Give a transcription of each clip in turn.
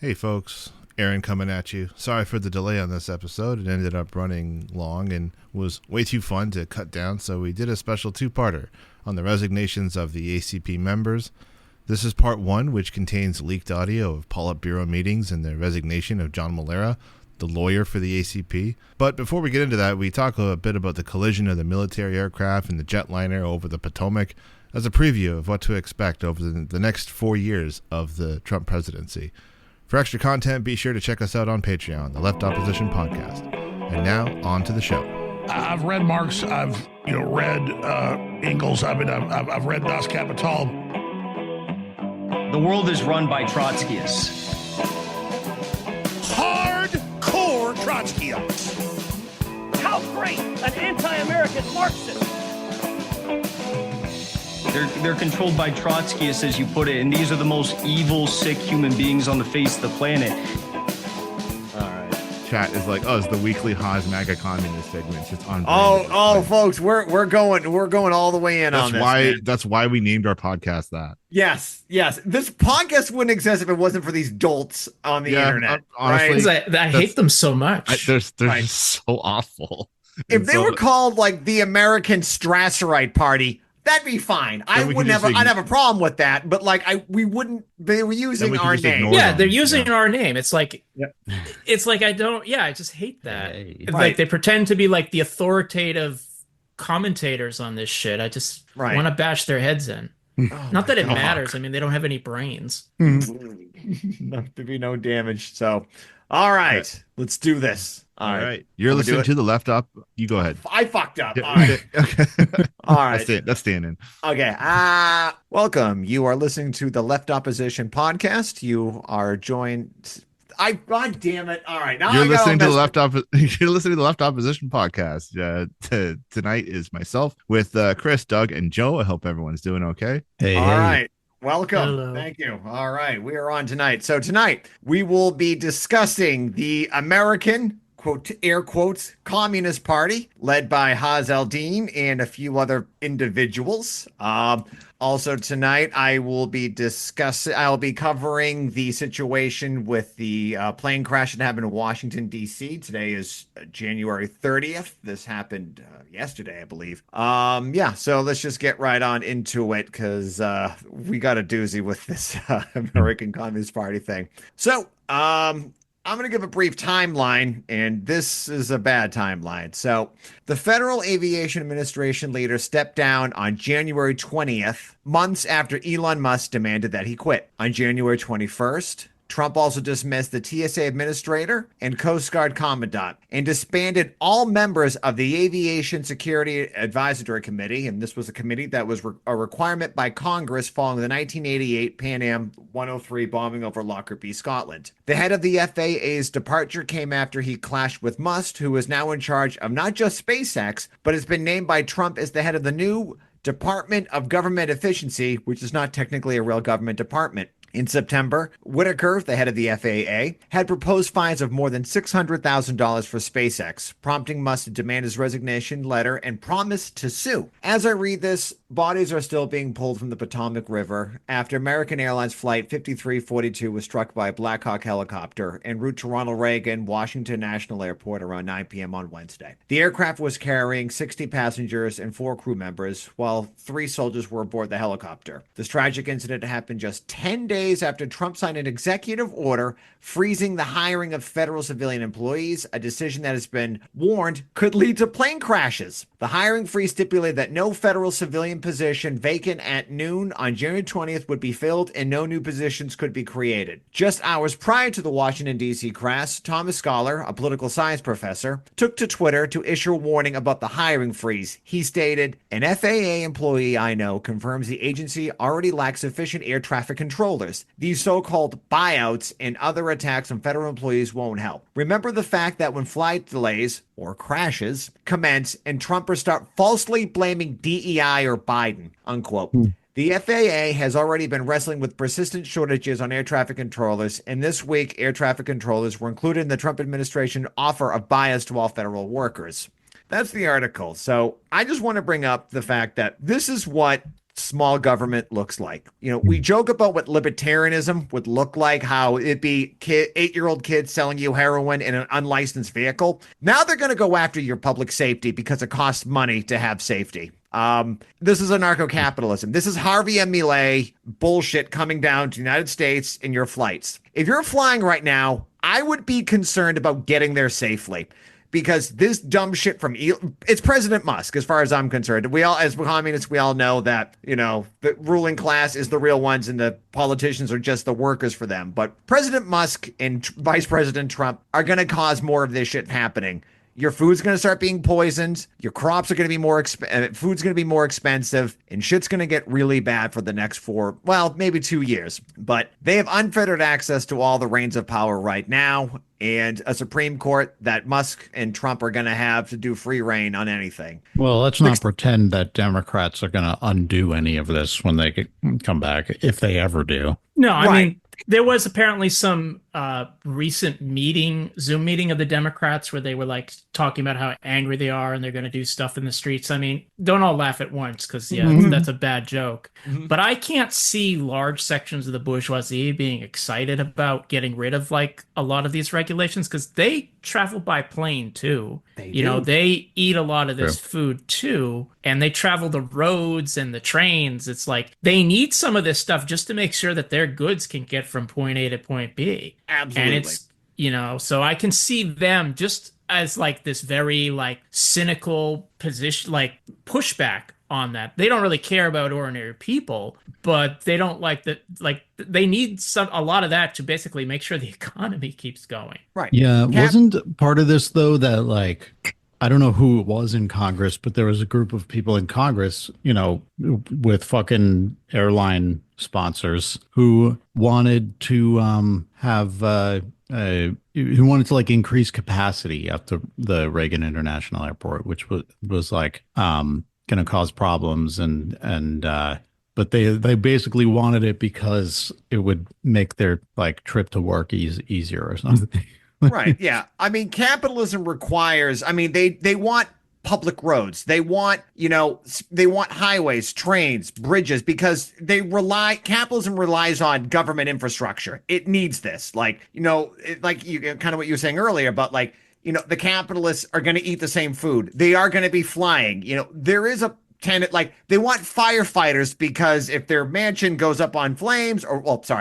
Hey folks, Aaron coming at you. Sorry for the delay on this episode. It ended up running long and was way too fun to cut down, so we did a special two-parter on the resignations of the ACP members. This is part one, which contains leaked audio of Politburo meetings and the resignation of John Malera, the lawyer for the ACP. But before we get into that, we talk a bit about the collision of the military aircraft and the jetliner over the Potomac as a preview of what to expect over the next 4 years of the Trump presidency. For extra content, be sure to check us out on Patreon, the Left Opposition Podcast. And now, on to the show. I've read Marx. I've read Engels. I've read Das Kapital. The world is run by Trotskyists. Hardcore Trotskyists. How great an anti-American Marxist! They're controlled by Trotskyists, as you put it, and these are the most evil, sick human beings on the face of the planet. All right. Chat is like, it's the weekly Haas MAGA communist segment. It's just on. Folks, we're going all the way in on this. That's why we named our podcast that. Yes. This podcast wouldn't exist if it wasn't for these dolts on the internet. Honestly, right? I hate them so much. They're just so awful. If they were called like the American Strasserite Party, that'd be fine. I'd have a problem with that, but we wouldn't. They were using our name. Yeah, they're using our name. It's like, I just hate that. Right. Like they pretend to be like the authoritative commentators on this shit. I just want to bash their heads in. Not that it matters. I mean, they don't have any brains. Enough to be no damage. So, all right, let's do this. All right. You're listening to the Left Up. You go ahead. I fucked up. All right. Okay. All right. That's standing. Okay. Welcome. You are listening to the Left Opposition Podcast. You are joined. God damn it. All right. Now You're listening to the Left Opposition Podcast. Tonight is myself with Chris, Doug, and Joe. I hope everyone's doing okay. All right. Welcome. Hello. Thank you. All right. We are on tonight. So tonight we will be discussing the American, quote, air quotes, Communist Party led by Haz el-Din and a few other individuals. Also tonight, I'll be covering the situation with the plane crash that happened in Washington, D.C. Today is January 30th. This happened yesterday, I believe. So let's just get right on into it because we got a doozy with this American Communist Party thing. So, I'm going to give a brief timeline, and this is a bad timeline. So, the Federal Aviation Administration leader stepped down on January 20th, months after Elon Musk demanded that he quit. On January 21st, Trump also dismissed the TSA administrator and Coast Guard commandant and disbanded all members of the Aviation Security Advisory Committee. And this was a committee that was a requirement by Congress following the 1988 Pan Am 103 bombing over Lockerbie, Scotland. The head of the FAA's departure came after he clashed with Musk, who is now in charge of not just SpaceX, but has been named by Trump as the head of the new Department of Government Efficiency, which is not technically a real government department. In September, Whitaker, the head of the FAA, had proposed fines of more than $600,000 for SpaceX, prompting Musk to demand his resignation letter and promise to sue. As I read this, bodies are still being pulled from the Potomac River after American Airlines Flight 5342 was struck by a Black Hawk helicopter en route to Ronald Reagan Washington National Airport around 9 p.m. on Wednesday. The aircraft was carrying 60 passengers and 4 crew members, while 3 soldiers were aboard the helicopter. This tragic incident happened just 10 days after Trump signed an executive order freezing the hiring of federal civilian employees, a decision that has been warned could lead to plane crashes. The hiring freeze stipulated that no federal civilian position vacant at noon on January 20th would be filled and no new positions could be created. Just hours prior to the Washington, D.C. crash, Thomas Scholar, a political science professor, took to Twitter to issue a warning about the hiring freeze. He stated, "An FAA employee I know confirms the agency already lacks sufficient air traffic controllers. These so-called buyouts and other attacks on federal employees won't help. Remember the fact that when flight delays or crashes commence and Trumpers start falsely blaming DEI or Biden," unquote. The FAA has already been wrestling with persistent shortages on air traffic controllers, and this week air traffic controllers were included in the Trump administration offer of bias to all federal workers. That's the article. So I just want to bring up the fact that this is what small government looks like. We joke about what libertarianism would look like, how it'd be 8-year-old kids selling you heroin in an unlicensed vehicle. Now they're going to go after your public safety because it costs money to have safety. This is anarcho-capitalism. This is Harvey and Milei bullshit coming down to the United States in your flights. If you're flying right now, I would be concerned about getting there safely. Because this dumb shit it's President Musk, as far as I'm concerned. We all, as communists, we all know that, the ruling class is the real ones and the politicians are just the workers for them. But President Musk and Vice President Trump are going to cause more of this shit happening. Your food's going to start being poisoned. Your crops are going to be food's going to be more expensive, and shit's going to get really bad for the next maybe 2 years. But they have unfettered access to all the reins of power right now, and a Supreme Court that Musk and Trump are going to have to do free reign on anything. Well, let's not pretend that Democrats are going to undo any of this when they come back, if they ever do. No, I mean, there was apparently some recent Zoom meeting of the Democrats where they were like talking about how angry they are and they're going to do stuff in the streets. I mean, don't all laugh at once because, that's a bad joke. But I can't see large sections of the bourgeoisie being excited about getting rid of like a lot of these regulations because they travel by plane too. They eat a lot of this food too, and they travel the roads and the trains. It's like they need some of this stuff just to make sure that their goods can get from point A to point B. Absolutely. And it's, so I can see them just as like this very like cynical position, like pushback on that. They don't really care about ordinary people, but they don't like that. Like they need a lot of that to basically make sure the economy keeps going. Right. Yeah. Wasn't part of this though that like, I don't know who it was in Congress, but there was a group of people in Congress, with fucking airline sponsors who wanted to who wanted to like increase capacity at the Reagan International Airport, which was like going to cause problems but they basically wanted it because it would make their like trip to work easier or something. Right. Yeah. I mean, capitalism requires, they want public roads. They want, they want highways, trains, bridges, because capitalism relies on government infrastructure. It needs this. Like, like you kind of what you were saying earlier, but like, the capitalists are going to eat the same food. They are going to be flying. There is a tenant, like they want firefighters because if their mansion goes up on flames or if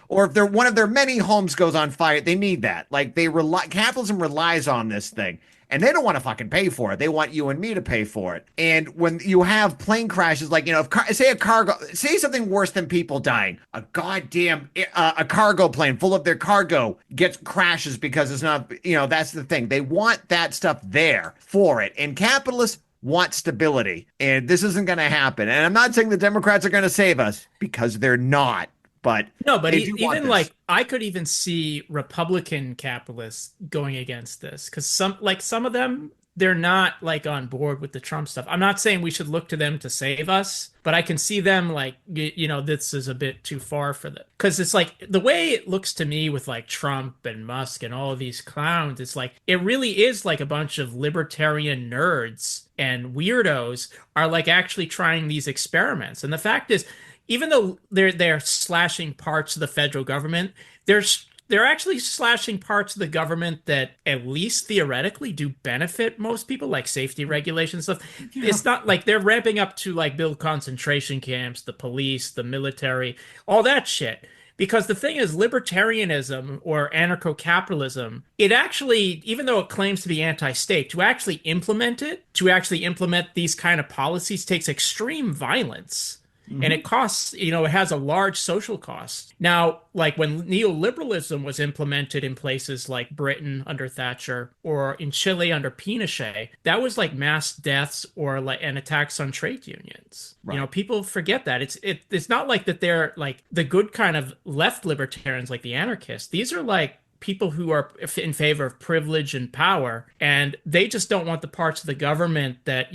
one of their many homes goes on fire, they need that. Like capitalism relies on this thing and they don't want to fucking pay for it. They want you and me to pay for it. And when you have plane crashes, like, say something worse than people dying, a goddamn, a cargo plane full of their cargo crashes because it's not, that's the thing. They want that stuff there for it. And capitalists want stability, and this isn't going to happen. And I'm not saying the Democrats are going to save us because they're not, but even like I could even see Republican capitalists going against this because some of them, they're not like on board with the Trump stuff. I'm not saying we should look to them to save us, but I can see them like, this is a bit too far for them. Because it's like the way it looks to me with like Trump and Musk and all of these clowns, it's like it really is like a bunch of libertarian nerds and weirdos are like actually trying these experiments. And the fact is, even though they're slashing parts of the federal government, they're actually slashing parts of the government that at least theoretically do benefit most people, like safety regulations stuff. Yeah. It's not like they're ramping up to like build concentration camps, the police, the military, all that shit. Because the thing is, libertarianism or anarcho-capitalism, it actually, even though it claims to be anti-state, to actually implement these kind of policies takes extreme violence. Mm-hmm. And it costs, it has a large social cost. Now, like when neoliberalism was implemented in places like Britain under Thatcher or in Chile under Pinochet, that was like mass deaths or and attacks on trade unions. Right. People forget that. It's not like that they're like the good kind of left libertarians like the anarchists. These are like people who are in favor of privilege and power, and they just don't want the parts of the government that,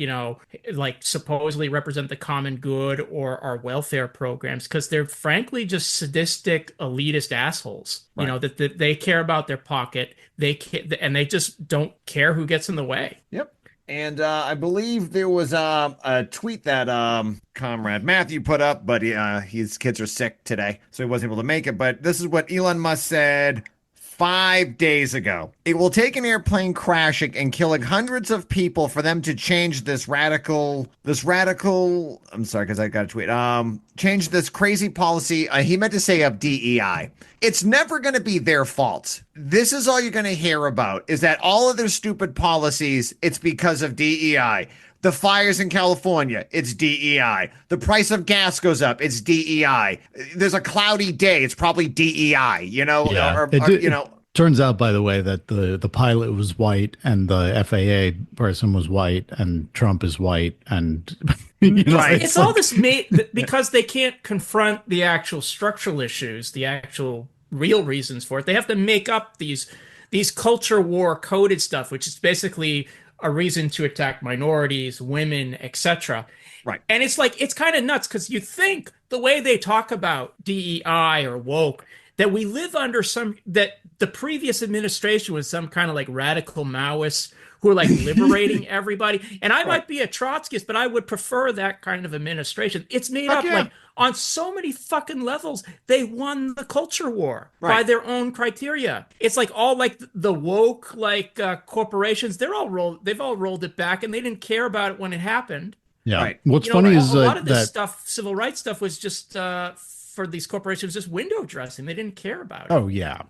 like supposedly represent the common good or our welfare programs, because they're frankly just sadistic, elitist assholes, right. That they care about their pocket, and they just don't care who gets in the way. Yep. And I believe there was a tweet that comrade Matthew put up, but his kids are sick today, so he wasn't able to make it. But this is what Elon Musk said 5 days ago. It will take an airplane crashing and killing hundreds of people for them to change this radical, I'm sorry, because I got a tweet. Change this crazy policy. He meant to say of DEI. It's never going to be their fault. This is all you're going to hear about is that all of their stupid policies, it's because of DEI. The fires in California, it's DEI. The price of gas goes up, it's DEI. There's a cloudy day, it's probably DEI, Turns out, by the way, that the pilot was white and the FAA person was white and Trump is white. And, right. It's all this because they can't confront the actual structural issues, the actual real reasons for it. They have to make up these culture war coded stuff, which is basically a reason to attack minorities, women, etc. Right. And it's like, it's kind of nuts because you think the way they talk about DEI or woke, that we live under that the previous administration was some kind of like radical Maoists who are like liberating everybody. And I might be a Trotskyist, but I would prefer that kind of administration. It's made up like on so many fucking levels. They won the culture war by their own criteria. It's like all like the woke corporations. They've all rolled it back, and they didn't care about it when it happened. Yeah. Right. What's funny is a lot of this stuff, civil rights stuff, was just for these corporations just window dressing. They didn't care about it. Oh yeah.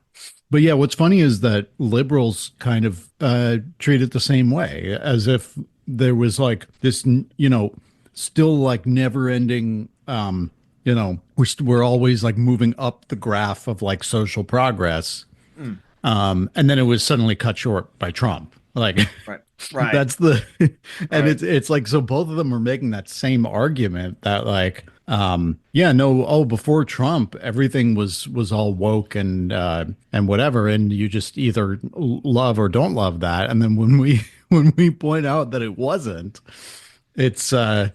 But yeah, what's funny is that liberals kind of treat it the same way, as if there was like this, still like never ending, we're always like moving up the graph of like social progress. And then it was suddenly cut short by Trump. Like, right. That's and it's like, so both of them are making that same argument that like, before Trump, everything was all woke and whatever, and you just either love or don't love that. And then when we point out that it wasn't, it's the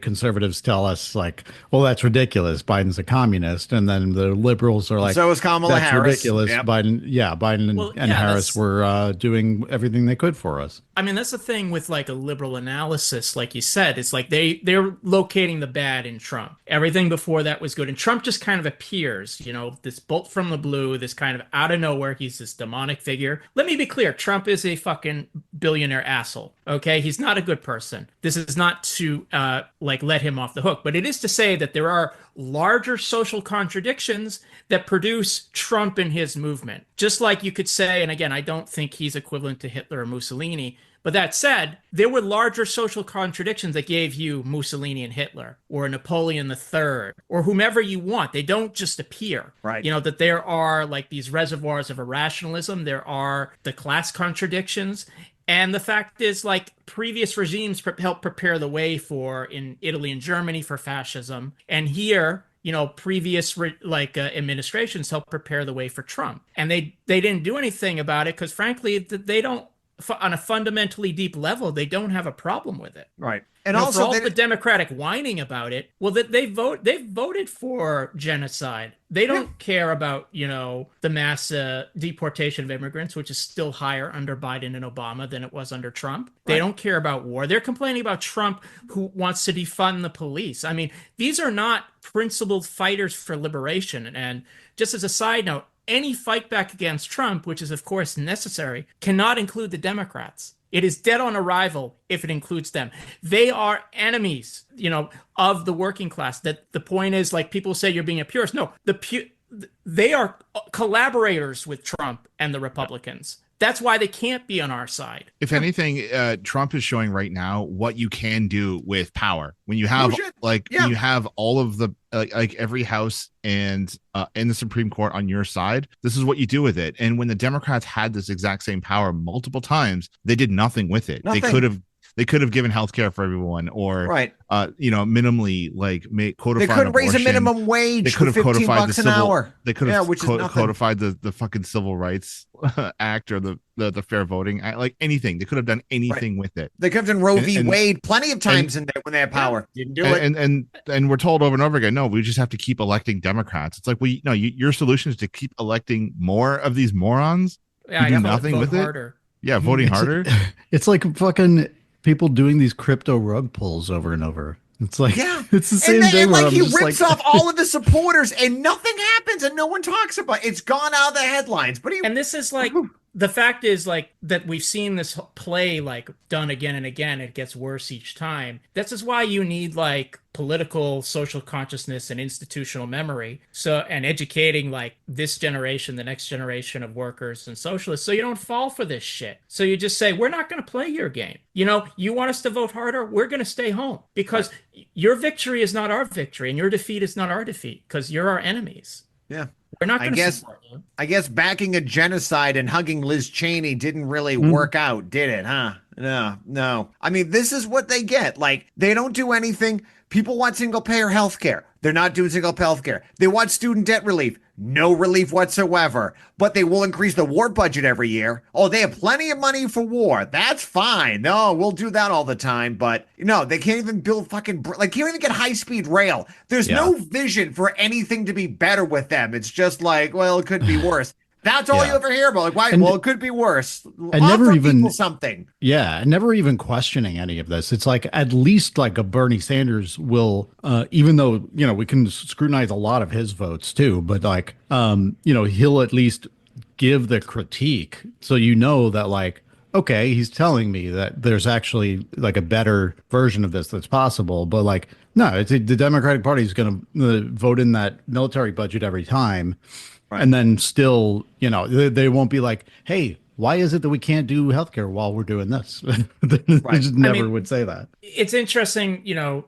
conservatives tell us like, well, that's ridiculous, Biden's a communist, and then the liberals are like, so is Kamala Harris. Ridiculous. Yep. Biden and Harris were doing everything they could for us. I mean, that's the thing with like a liberal analysis, like you said. It's like they're locating the bad in Trump. Everything before that was good, and Trump just kind of appears, this bolt from the blue, this kind of out of nowhere. He's this demonic figure. Let me be clear: Trump is a fucking billionaire asshole. Okay, he's not a good person. This is not to let him off the hook, but it is to say that there are larger social contradictions that produce Trump and his movement. Just like you could say, and again, I don't think he's equivalent to Hitler or Mussolini, but that said, there were larger social contradictions that gave you Mussolini and Hitler or Napoleon III or whomever you want. They don't just appear. Right. That there are like these reservoirs of irrationalism. There are the class contradictions. And the fact is, like, previous regimes helped prepare the way in Italy and Germany for fascism. And here, previous administrations helped prepare the way for Trump. And they didn't do anything about it because, frankly, they don't, on a fundamentally deep level, they don't have a problem with it. Right. And also, for all the Democratic whining about it, well, they've voted for genocide. They don't care about, the mass deportation of immigrants, which is still higher under Biden and Obama than it was under Trump. They don't care about war. They're complaining about Trump, who wants to defund the police. I mean, these are not principled fighters for liberation. And just as a side note, any fight back against Trump, which is, of course, necessary, cannot include the Democrats. It is dead on arrival if it includes them. They are enemies, of the working class. That the point is, like, people say you're being a purist. No, they are collaborators with Trump and the Republicans. That's why they can't be on our side. If anything, Trump is showing right now what you can do with power when you have when you have all of the every house and in the Supreme Court on your side. This is what you do with it. And when the Democrats had this exact same power multiple times, they did nothing with it. They could have given healthcare for everyone, or minimally codify. They could raise a minimum wage. They could have codified $15 an hour. They could have codified the fucking Civil Rights Act or the Fair Voting Act, like anything. They could have done anything with it. They could have done Roe v. Wade plenty of times in there when they had power. Didn't do it. And we're told over and over again, no, we just have to keep electing Democrats. It's like, your solution is to keep electing more of these morons. Yeah, who do nothing with harder. it. Yeah, voting It's, harder. it's like fucking people doing these crypto rug pulls over and over. It's like, Yeah. it's the And same then thing and where like I'm he just rips like, off all of his supporters and nothing happens and no one talks about it. It's gone out of the headlines. But he And this is like the fact is like that we've seen this play like done again and again. It gets worse each time. This is why you need like political social consciousness and institutional memory. So and educating like this generation, the next generation of workers and socialists, so you don't fall for this shit. So you just say, we're not going to play your game. You know, you want us to vote harder, we're going to stay home because your victory is not our victory and your defeat is not our defeat because you're our enemies. Yeah. We're not I going to guess support you. I guess backing a genocide and hugging Liz Cheney didn't really Mhm. work out, did it, huh? No, no. I mean, this is what they get. Like, they don't do anything. People want single payer health care. They're not doing single payer health care. They want student debt relief. No relief whatsoever. But they will increase the war budget every year. Oh, they have plenty of money for war. That's fine. No, we'll do that all the time. But no, they can't even build like, can't even get high speed rail. There's Yeah. no vision for anything to be better with them. It's just like, well, it could be worse. That's all Yeah. you ever hear about. Like, why? And- well, it could be worse. and never Offer even- people something. Yeah, never even questioning any of this. It's like at least like a Bernie Sanders will, even though we can scrutinize a lot of his votes too, but like he'll at least give the critique, so that like okay, he's telling me that there's actually like a better version of this that's possible, but like no, the Democratic Party is going to vote in that military budget every time, and then still they won't be like, hey, why is it that we can't do healthcare while we're doing this? They just never would say that. It's interesting,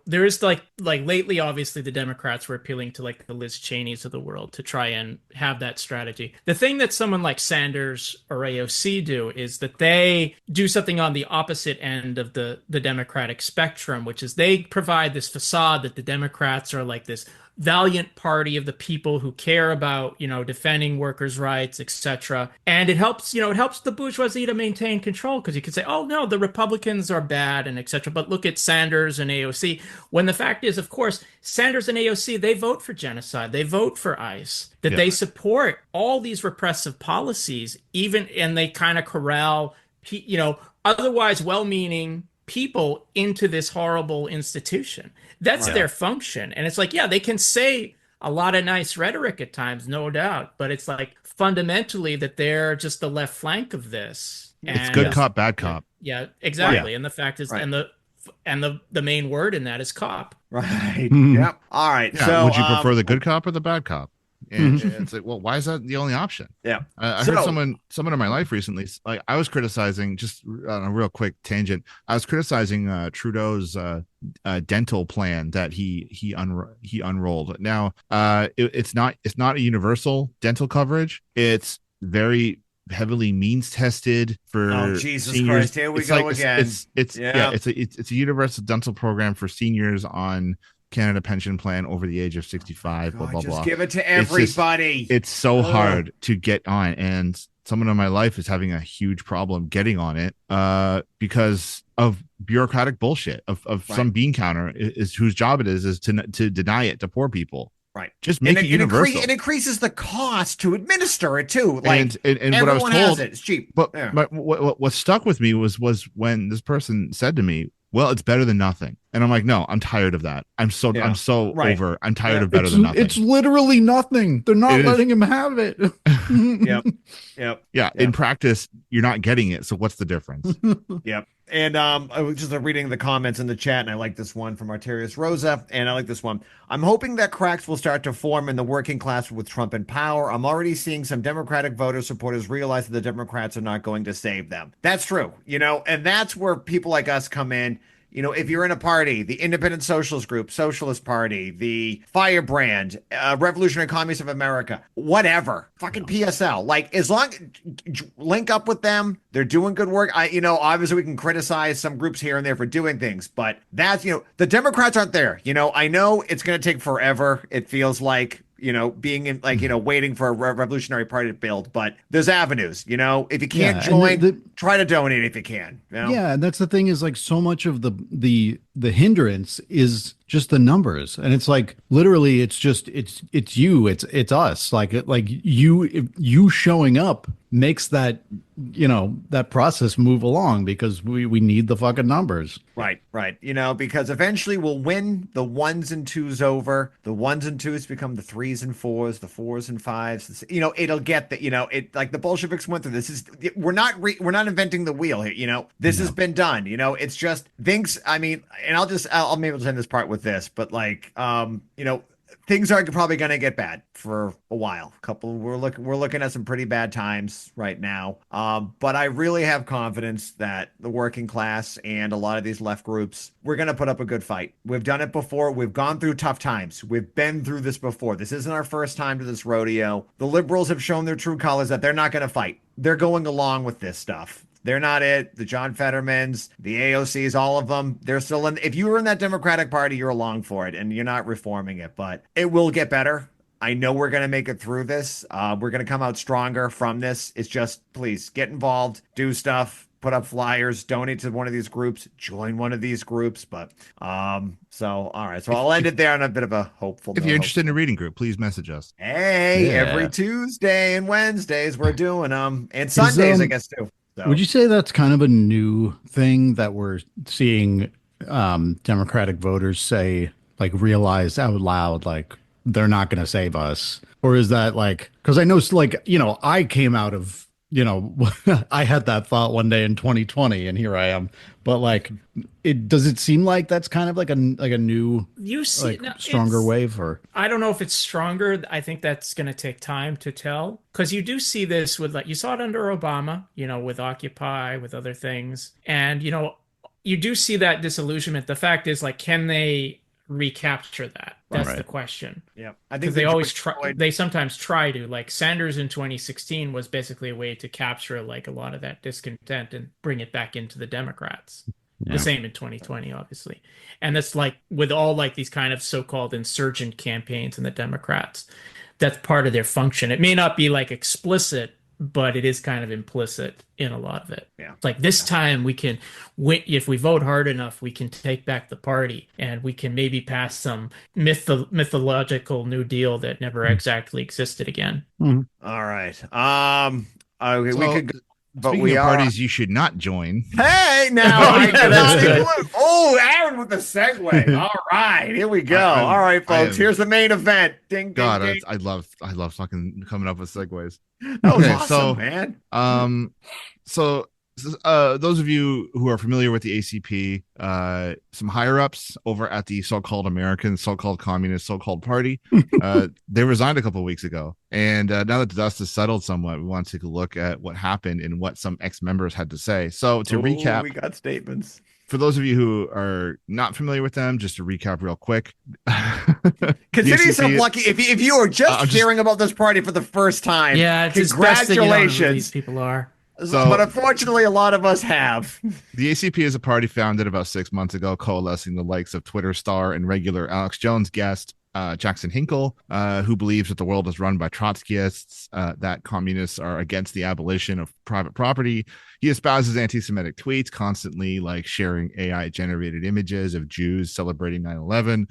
there is like lately, obviously the Democrats were appealing to like the Liz Cheneys of the world to try and have that strategy. The thing that someone like Sanders or AOC do is that they do something on the opposite end of the Democratic spectrum, which is they provide this facade that the Democrats are like this valiant party of the people who care about, defending workers' rights, etc. And it helps the bourgeoisie to maintain control because you can say, oh no, the Republicans are bad and etc. But look at Sanders and AOC. When the fact is, of course, Sanders and AOC, they vote for genocide. They vote for ICE, that they support all these repressive policies, and they kind of corral, otherwise well-meaning people into this horrible institution. That's their function. And it's like, yeah, they can say a lot of nice rhetoric at times, no doubt, but it's like fundamentally that they're just the left flank of this. It's good cop, bad cop. Yeah, exactly. Yeah. And the fact is, and the main word in that is cop. Right. Mhm. Yep. All right. Yeah, So would you prefer the good cop or the bad cop? And it's like, well, why is that the only option? Yeah. I heard someone in my life recently, like I was criticizing, just on a real quick tangent, I was criticizing Trudeau's dental plan that he unrolled. Now, it's not a universal dental coverage. It's very heavily means tested for Jesus seniors. Christ, here we go again. It's a universal dental program for seniors on Canada Pension Plan over the age of 65. God, blah blah just blah. give it to everybody. It's so hard to get on, and someone in my life is having a huge problem getting on it because of bureaucratic bullshit of some bean counter is whose job it is to deny it to poor people. Right. Just make it universal. It increases the cost to administer it too. Like and what I was told, has it. It's cheap. But what stuck with me was when this person said to me, well, it's better than nothing. And I'm like, no, I'm tired of that. I'm so over. I'm tired of better than nothing. It's literally nothing. They're not letting him have it. Yep. Yeah. In practice, you're not getting it. So what's the difference? Yep. And I was just reading the comments in the chat, and I like this one from Arterius Rosa, and I like this one. I'm hoping that cracks will start to form in the working class with Trump in power. I'm already seeing some Democratic voter supporters realize that the Democrats are not going to save them. That's true, and that's where people like us come in. If you're in a party, the Independent Socialist Group, Socialist Party, the Firebrand, Revolutionary Communists of America, whatever, fucking PSL, like as long link up with them, they're doing good work. Obviously we can criticize some groups here and there for doing things, but that's, the Democrats aren't there. I know it's going to take forever. It feels like, being in waiting for a revolutionary party to build, but there's avenues, if you can't join, try to donate if you can. Yeah. And that's the thing is like so much of the the hindrance is just the numbers, and it's like literally it's just it's you, it's us, like you showing up makes that, you know, that process move along because we need the fucking numbers. Right, right. You know, because eventually we'll win the ones and twos over. The ones and twos become the threes and fours, the fours and fives. You know, it'll get that. You know, it like the Bolsheviks went through. This is we're not inventing the wheel here. You know, this has been done. You know, it's just things. I mean, and I'll maybe end this part with this, but like, you know, things are probably going to get bad for a while. We're looking at some pretty bad times right now. But I really have confidence that the working class and a lot of these left groups, we're going to put up a good fight. We've done it before. We've gone through tough times. We've been through this before. This isn't our first time to this rodeo. The liberals have shown their true colors that they're not going to fight. They're going along with this stuff. They're not it. The John Fettermans, the AOCs, all of them, they're still in. If you were in that Democratic Party, you're along for it and you're not reforming it, but it will get better. I know we're going to make it through this. We're going to come out stronger from this. It's just, please get involved, do stuff, put up flyers, donate to one of these groups, join one of these groups. But so, all right. So I'll end it there on a bit of a hopeful If you're interested in a reading group, please message us. Hey, every Tuesday and Wednesdays, we're doing them. And Sundays, I guess, too. So. Would you say that's kind of a new thing that we're seeing Democratic voters say, like realize out loud, like they're not going to save us? Or is that like, because I know, like, you know, I came out of, you know, I had that thought one day in 2020 and here I am. But like, does it seem like that's kind of like a new, you see, like, no, stronger wave? Or I don't know if it's stronger. I think that's going to take time to tell, because you do see this with, like, you saw it under Obama, you know, with Occupy, with other things. And, you know, you do see that disillusionment. The fact is, like, can they recapture that? That's the question. Yeah, I think they always try. They sometimes try to. Like Sanders in 2016 was basically a way to capture like a lot of that discontent and bring it back into the Democrats. Yeah. The same in 2020, obviously, and that's like with all like these kind of so-called insurgent campaigns in the Democrats. That's part of their function. It may not be like explicit, but it is kind of implicit in a lot of it. Yeah. It's like this time we can, if we vote hard enough, we can take back the party and we can maybe pass some mythological New Deal that never exactly existed again. Mm-hmm. All right. Okay, so, we could go, but speaking of parties you should not join. Hey, now Aaron with the segue. All right, here we go. All right, folks, here's the main event. Ding, God, ding, ding. I love fucking coming up with segues. That was awesome, man. So those of you who are familiar with the ACP, some higher ups over at the so-called American, so-called communist, so-called party, they resigned a couple of weeks ago. And now that the dust has settled somewhat, we want to take a look at what happened and what some ex-members had to say. So to recap, we got statements. For those of you who are not familiar with them, just to recap real quick. Consider yourself lucky if you are just hearing about this party for the first time. Yeah, congratulations. These people are. So, but unfortunately, a lot of us have. The ACP is a party founded about 6 months ago, coalescing the likes of Twitter star and regular Alex Jones guest Jackson Hinkle, who believes that the world is run by Trotskyists, that communists are against the abolition of private property. He espouses anti-Semitic tweets, constantly like sharing AI-generated images of Jews celebrating 9/11.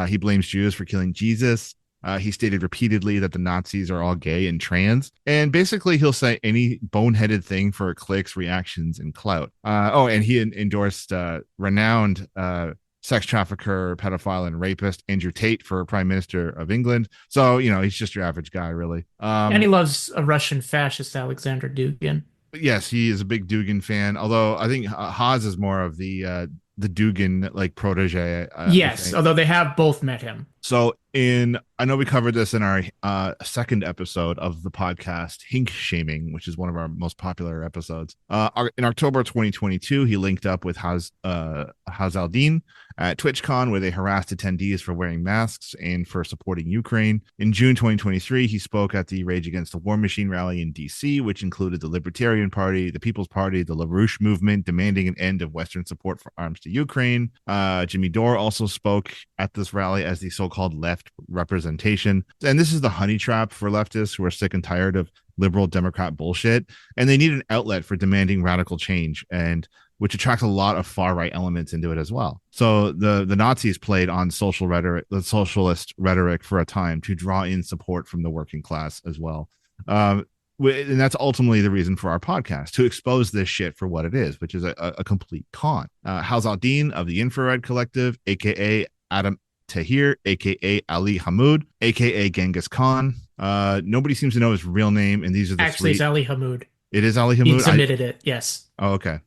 He blames Jews for killing Jesus. He stated repeatedly that the Nazis are all gay and trans. And basically, he'll say any boneheaded thing for clicks, reactions, and clout. And he endorsed renowned sex trafficker, pedophile, and rapist Andrew Tate for Prime Minister of England. So, you know, he's just your average guy, really. And he loves a Russian fascist, Alexander Dugin. Yes, he is a big Dugin fan, although I think Haas is more of the Dugin like protege. Yes, although they have both met him. So I know we covered this in our second episode of the podcast, Hink Shaming, which is one of our most popular episodes. In October 2022, he linked up with Haz al-Din at TwitchCon, where they harassed attendees for wearing masks and for supporting Ukraine. In June 2023, he spoke at the Rage Against the War Machine rally in DC, which included the Libertarian Party, the People's Party, the LaRouche movement, demanding an end of Western support for arms to Ukraine. Jimmy Dore also spoke at this rally as the so-called left representation. And this is the honey trap for leftists who are sick and tired of liberal Democrat bullshit, and they need an outlet for demanding radical change. And which attracts a lot of far right elements into it as well. So the Nazis played on social rhetoric, the socialist rhetoric for a time to draw in support from the working class as well. And that's ultimately the reason for our podcast, to expose this shit for what it is, which is a complete con. Haz al-Din of the Infrared Collective, aka Adam Tahir, aka Ali Hamoud, aka Genghis Khan. Nobody seems to know his real name, and these are the Actually, it's Ali Hamoud. It is Ali Hamoud. He submitted it. Yes. Oh, okay.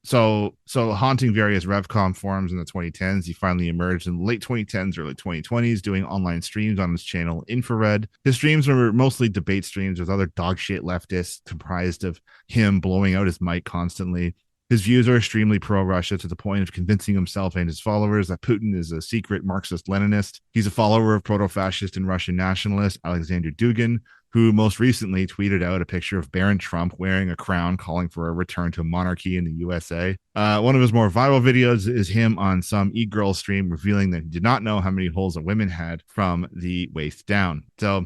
So haunting various RevCom forums in the 2010s, he finally emerged in the late 2010s, early 2020s, doing online streams on his channel Infrared. His streams were mostly debate streams with other dogshit leftists, comprised of him blowing out his mic constantly. His views are extremely pro-Russia, to the point of convincing himself and his followers that Putin is a secret Marxist-Leninist. He's a follower of proto-fascist and Russian nationalist Alexander Dugin, who most recently tweeted out a picture of Baron Trump wearing a crown, calling for a return to monarchy in the USA. One of his more viral videos is him on some e-girl stream revealing that he did not know how many holes a woman had from the waist down. So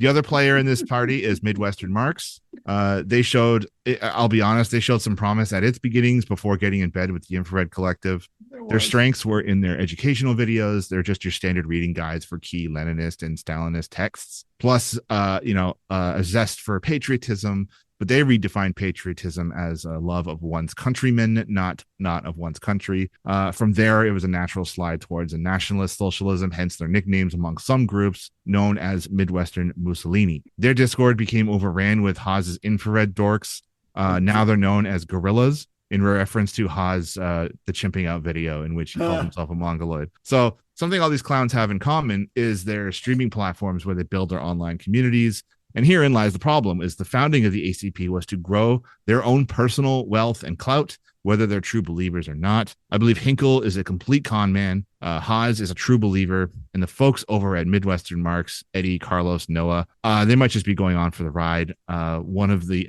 the other player in this party is Midwestern Marx. They showed, I'll be honest, they showed some promise at its beginnings before getting in bed with the Infrared Collective. Their strengths were in their educational videos. They're just your standard reading guides for key Leninist and Stalinist texts, plus, a zest for patriotism. But they redefined patriotism as a love of one's countrymen, not of one's country. From there, it was a natural slide towards a nationalist socialism, hence their nicknames among some groups known as Midwestern Mussolini. Their Discord became overran with Haz's infrared dorks. Now they're known as guerrillas, in reference to Haz, the chimping out video in which he called himself a Mongoloid. So something all these clowns have in common is their streaming platforms where they build their online communities. And herein lies the problem: is the founding of the ACP was to grow their own personal wealth and clout, whether they're true believers or not. I believe Hinkle is a complete con man. Haz is a true believer. And the folks over at Midwestern Marx, Eddie, Carlos, Noah, they might just be going on for the ride. One of the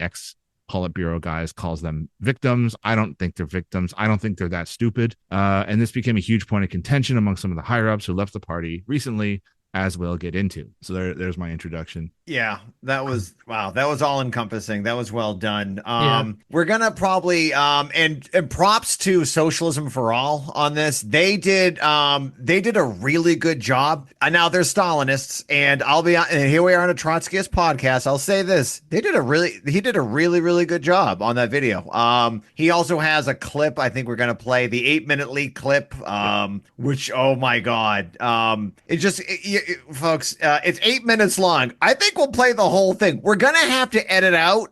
Politburo guys calls them victims. I don't think they're victims. I don't think they're that stupid. And this became a huge point of contention among some of the higher ups who left the party recently, as we'll get into. So there's my introduction. Yeah, that was all encompassing. That was well done. We're gonna probably and props to Socialism for All on this. They did a really good job. Now they're Stalinists, and and here we are on a Trotskyist podcast. I'll say this: he did a really good job on that video. He also has a clip. I think we're gonna play the 8-minute leak clip. Which, oh my god, folks, it's 8 minutes long. I think we'll play the whole thing. We're gonna have to edit out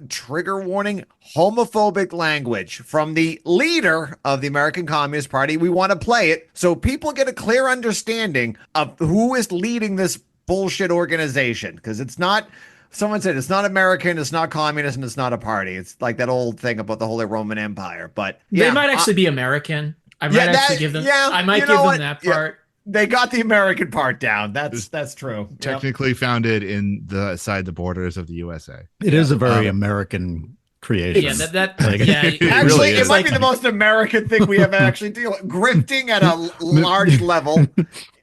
trigger warning, homophobic language from the leader of the American Communist Party. We want to play it so people get a clear understanding of who is leading this bullshit organization, because it's not. Someone said it's not American, it's not communist, and it's not a party. It's like that old thing about the Holy Roman Empire. But they might actually be American. I might actually give them. Yeah, I might give them that part. Yeah. They got the American part down. That's true. Technically founded inside the borders of the USA. It is a very American creation. Yeah, actually, it might be the most American thing we have actually deal with. Grifting at a large level.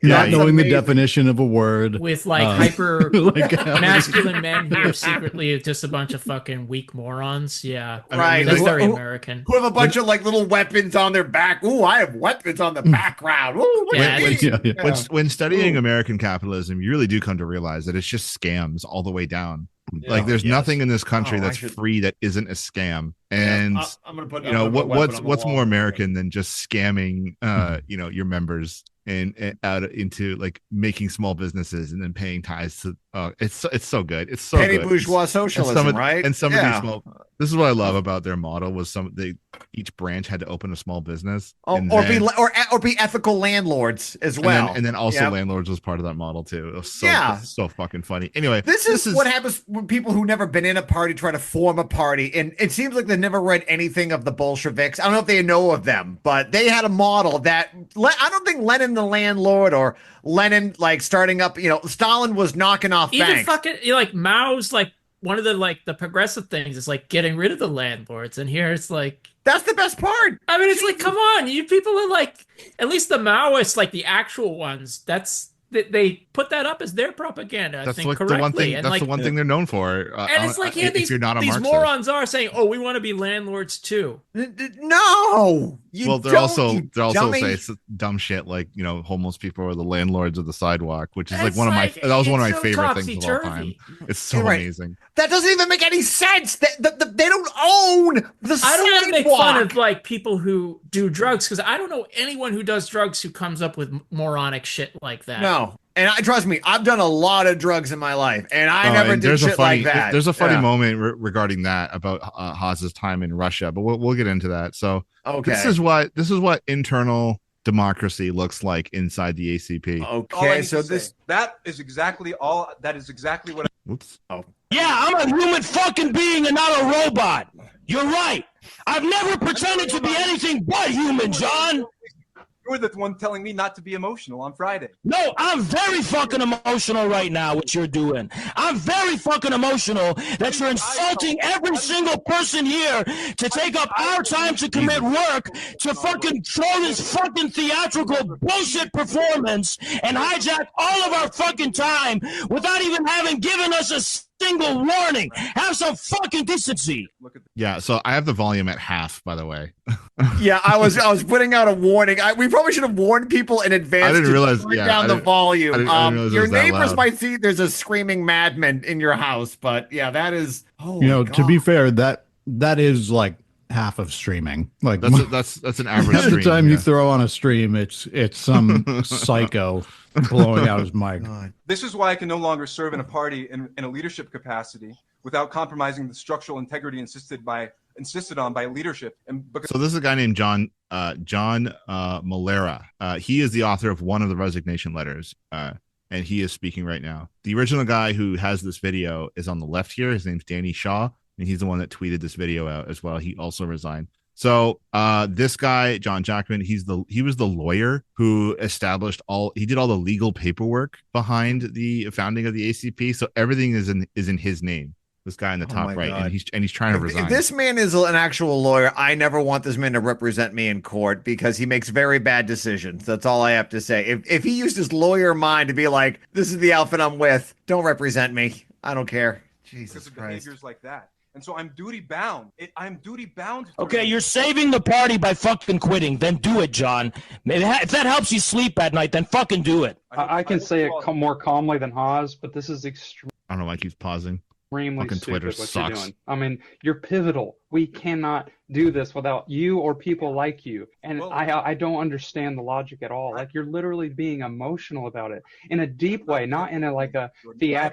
Not knowing the definition of a word. With hyper masculine men who are secretly just a bunch of fucking weak morons. Yeah. Right. That's very American. Who have a bunch of little weapons on their back. Ooh, I have weapons on the background. Ooh, when studying American capitalism, you really do come to realize that it's just scams all the way down. There's nothing in this country that's free that isn't a scam. And I'm gonna put what's more American than just scamming your members and out into making small businesses and then paying tithes to it's so good. It's so petty good. bourgeois socialism, right? And some of these small, this is what I love about their model was each branch had to open a small business or be ethical landlords as well. And then also landlords was part of that model too. It was so fucking funny. Anyway, this is what happens when people who never been in a party try to form a party, and it seems like they never read anything of the Bolsheviks. I don't know if they know of them, but they had a model that I don't think Lenin the landlord or Lenin starting up. Stalin was knocking off even banks. Fucking Mao's one of the progressive things is getting rid of the landlords, and here it's that's the best part. I mean, it's come on, you people are at least the Maoists, the actual ones. That's they put that up as their propaganda. I That's think like correctly. the one thing. And That's like, the one thing they're known for. and it's like, yeah, if you're not a these Marxist. morons are saying, "Oh, we want to be landlords too." No, you Well, they're don't, also you they're also dummy. say dumb shit like homeless people are the landlords of the sidewalk, which is like It's one of my like, that was one of my it's so favorite things of all time. topsy-turvy. It's so You're right. amazing. That doesn't even make any sense. They don't own the I don't want to make sidewalk. fun of like people who do drugs because I don't know anyone who does drugs who comes up with moronic shit like that. No. And trust me, I've done a lot of drugs in my life, and I never did shit like that. There's a funny Yeah. moment regarding that about Haas's time in Russia, but we'll get into that. So Okay. this is what internal democracy looks like inside the ACP. All I Okay, need so to this. say, that is exactly what Whoops. Yeah, I'm a human fucking being and not a robot. You're right. I've never pretended to be anything but human, John. you're the one telling me not to be emotional on Friday. No, I'm very fucking emotional right now, what you're doing. I'm very fucking emotional that you're insulting every single person here to take up our time to commit work to fucking throw this fucking theatrical bullshit performance and hijack all of our fucking time without even having given us a single warning. Have some fucking decency. Yeah, so I have the volume at half, by the way. Yeah, I was putting out a warning. We probably should have warned people in advance. I didn't to realize- turn yeah, down I the didn't- volume. I didn't realize it Your was that neighbors loud. might see there's a screaming madman in your house, but yeah, that is. Oh, To be fair, that is like half of streaming. Like That's an average every stream. time yeah. you throw on a stream, it's some psycho blowing out his mic. This is why I can no longer serve in a party in a leadership capacity without compromising the structural integrity insisted on by leadership. And because So this is a guy named John Malera. He is the author of one of the resignation letters, and he is speaking right now. The original guy who has this video is on the left here. His name's Danny Shaw, and he's the one that tweeted this video out as well. He also resigned. So this guy, John Jackman, he was the lawyer who established he did all the legal paperwork behind the founding of the ACP. So everything is in his name. This guy in the top my right, God. and he's trying to resign. If this man is an actual lawyer, I never want this man to represent me in court because he makes very bad decisions. That's all I have to say. If he used his lawyer mind to be like, this is the outfit I'm with, don't represent me. I don't care. Jesus because of Christ. behaviors like that. And so I'm duty bound. I'm duty bound. Okay, you're saving the party by fucking quitting. Then do it, John. If that helps you sleep at night, then fucking do it. I can say it more calmly than Haas, but this is extremely I don't know why he keeps pausing. Fucking stupid Twitter what sucks. you're doing. I mean, you're pivotal. We cannot do this without you or people like you. And Well, I don't understand the logic at all. Like you're literally being emotional about it in a deep way, not in a like a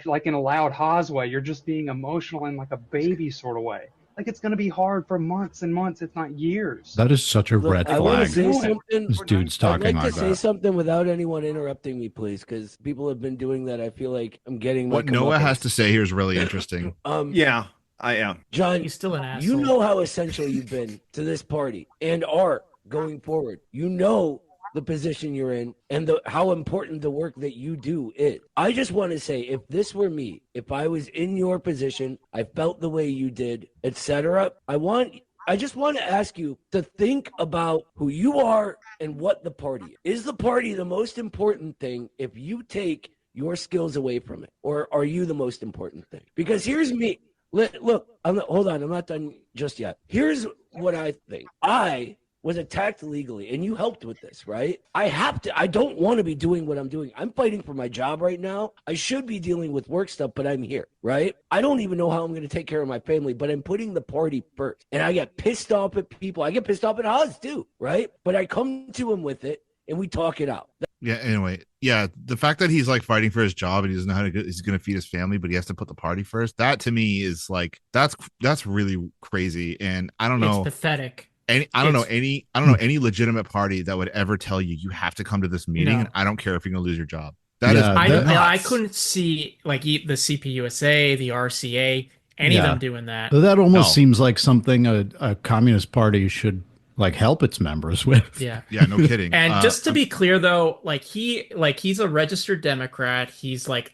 like in a loud Haas way. You're just being emotional in like a baby sort of way. Like it's going to be hard for months and months, if not years. That is such a red I want flag. to say something. This dude's I'd talking like like to say that. something without anyone interrupting me, please, because people have been doing that. I feel like I'm getting What Noah has to say here is really interesting. Yeah, I am. John, He's still an asshole. you know how essential you've been to this party and are going forward. You know the position you're in and how important the work that you do is. I just want to say, if this were me, if I was in your position, I felt the way you did, etc. I just want to ask you to think about who you are and what the party is. Is the party the most important thing if you take your skills away from it? Or are you the most important thing? Because here's me. Look, hold on. I'm not done just yet. Here's what I think. I was attacked legally, and you helped with this, right? I don't want to be doing what I'm doing. I'm fighting for my job right now. I should be dealing with work stuff, but I'm here, right? I don't even know how I'm going to take care of my family, but I'm putting the party first. And I get pissed off at people. I get pissed off at Haas too, right? But I come to him with it, and we talk it out. Yeah. Anyway, yeah, the fact that he's like fighting for his job and he doesn't know how to he's going to feed his family, but he has to put the party first. That to me is like that's really crazy. And I don't know. It's pathetic. I don't know any legitimate party that would ever tell you have to come to this meeting, No. and I don't care if you're going to lose your job. I couldn't see like the CPUSA, the RCA, any of them doing that. That almost seems like something a communist party should like help its members with. Yeah. Yeah, no kidding. And just to be clear though, he's a registered Democrat. He's like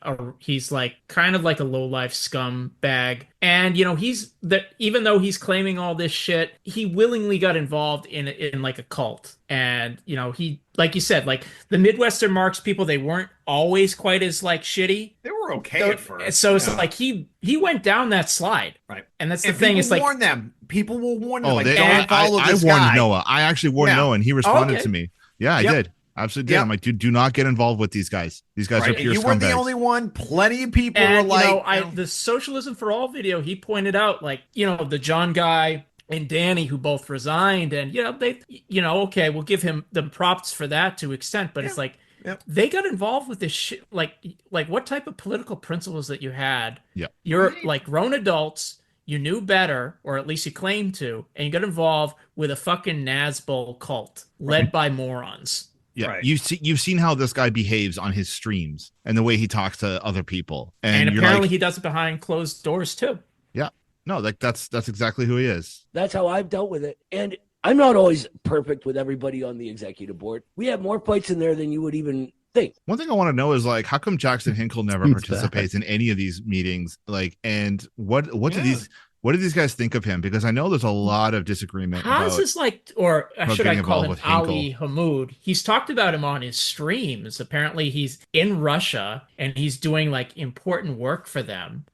kind of like a low-life scumbag. And even though he's claiming all this shit, he willingly got involved in like a cult. And he, like you said, like the Midwestern Marx people, they weren't always quite as like shitty. They were okay at first. So it's like he went down that slide. Right. And that's the thing. It's like warn them. People will warn them. Oh, like, don't follow I this warned guy. Noah. I actually warned Noah, and he responded to me. Yeah, I did. Absolutely did. Yep. I'm like, dude, do not get involved with these guys. These guys are pure you scumbags. weren't the only one. Plenty of people were like, the Socialism for All video, he pointed out, like, the John guy and Danny, who both resigned, and they, okay, we'll give him the props for that to extent, but it's like they got involved with this shit. Like what type of political principles that you had? Yeah, you're like grown adults. You knew better, or at least you claimed to, and you got involved with a fucking Nazbol cult led by morons. Yeah, right. You've seen how this guy behaves on his streams and the way he talks to other people, and apparently he does it behind closed doors too. Yeah, no, like that's exactly who he is. That's how I've dealt with it, and I'm not always perfect with everybody on the executive board. We have more fights in there than you would even think. One thing I want to know is like, how come Jackson Hinkle never participates in any of these meetings? Like, and what do these guys think of him? Because I know there's a lot of disagreement. Haas is like, or should I call him Ali Hinkle. Hamoud? He's talked about him on his streams. Apparently he's in Russia and he's doing like important work for them,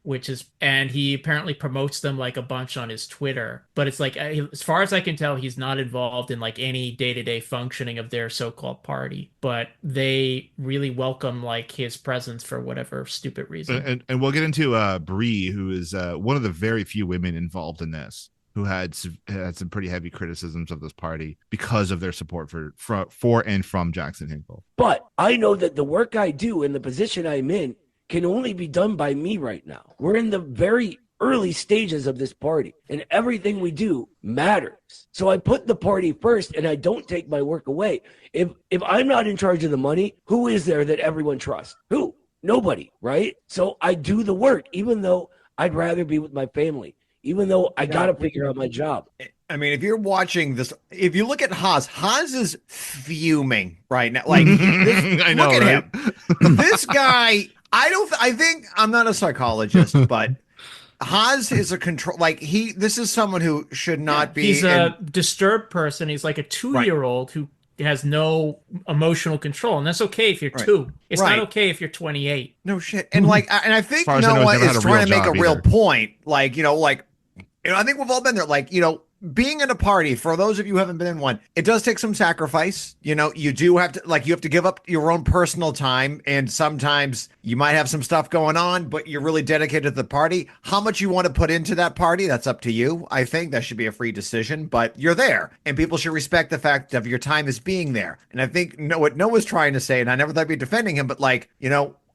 and he apparently promotes them like a bunch on his Twitter. But it's like, as far as I can tell, he's not involved in like any day-to-day functioning of their so-called party. But they really welcome like his presence for whatever stupid reason. And we'll get into Bree, who is one of the very few women involved in this, who had some pretty heavy criticisms of this party because of their support for and from Jackson Hinkle. But I know that the work I do and the position I'm in can only be done by me right now. We're in the very early stages of this party, and everything we do matters. So I put the party first, and I don't take my work away. If I'm not in charge of the money, who is there that everyone trusts? Who? Nobody, right? So I do the work, even though I'd rather be with my family. Even though I got to figure out my job. I mean, if you're watching this, if you look at Haas is fuming right now. Like, I know, look at him. This guy, I think, I'm not a psychologist, but Haas is a control. Like, this is someone who should not be. He's a disturbed person. He's like a 2-year-old who has no emotional control, and that's okay if you're 2. It's not okay if you're 28. No shit. And like, and I think Noah is trying to make a real point. Like, I think we've all been there. Like, being in a party, for those of you who haven't been in one, it does take some sacrifice. You do have to, like, you have to give up your own personal time. And sometimes you might have some stuff going on, but you're really dedicated to the party. How much you want to put into that party, that's up to you. I think that should be a free decision, but you're there. And people should respect the fact of your time as being there. And I think what Noah's trying to say, and I never thought I'd be defending him, but like,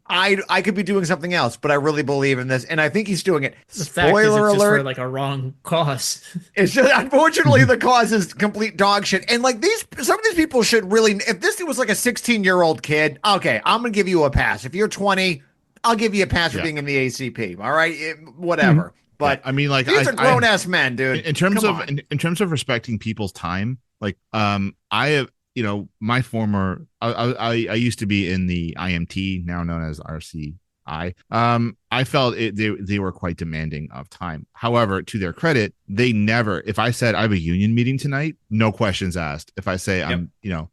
I could be doing something else, but I really believe in this, and I think he's doing it. The fact is, it's just for like a wrong cause. It's just, unfortunately, the cause is complete dog shit. And like some of these people should really, if this was like a 16-year-old kid, okay, I'm gonna give you a pass. If you're 20, I'll give you a pass for being in the ACP. All right, whatever. But I mean, like, these are grown ass men, dude. In terms of respecting people's time, like, I have. My former, I used to be in the IMT, now known as RCI. I felt they were quite demanding of time. However, to their credit, they never, if I said I have a union meeting tonight, no questions asked. If I say I'm,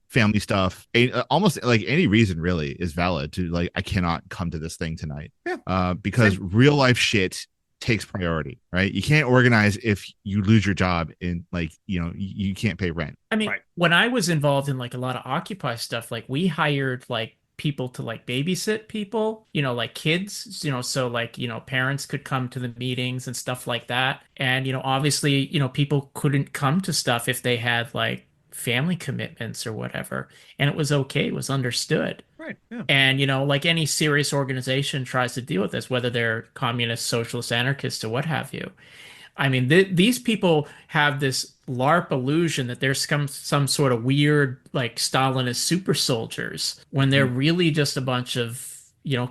family stuff, almost like any reason really is valid to like, I cannot come to this thing tonight. Yeah. Because real life shit takes priority, right? You can't organize if you lose your job and like, you can't pay rent. I mean, when I was involved in like a lot of Occupy stuff, like we hired like people to like babysit people, like kids, so like, parents could come to the meetings and stuff like that. And, obviously, people couldn't come to stuff if they had like family commitments or whatever. And it was okay. It was understood. Right. Yeah. And, like any serious organization tries to deal with this, whether they're communist, socialist, anarchist, or what have you. I mean, these people have this LARP illusion that there's some sort of weird, like, Stalinist super soldiers when they're really just a bunch of,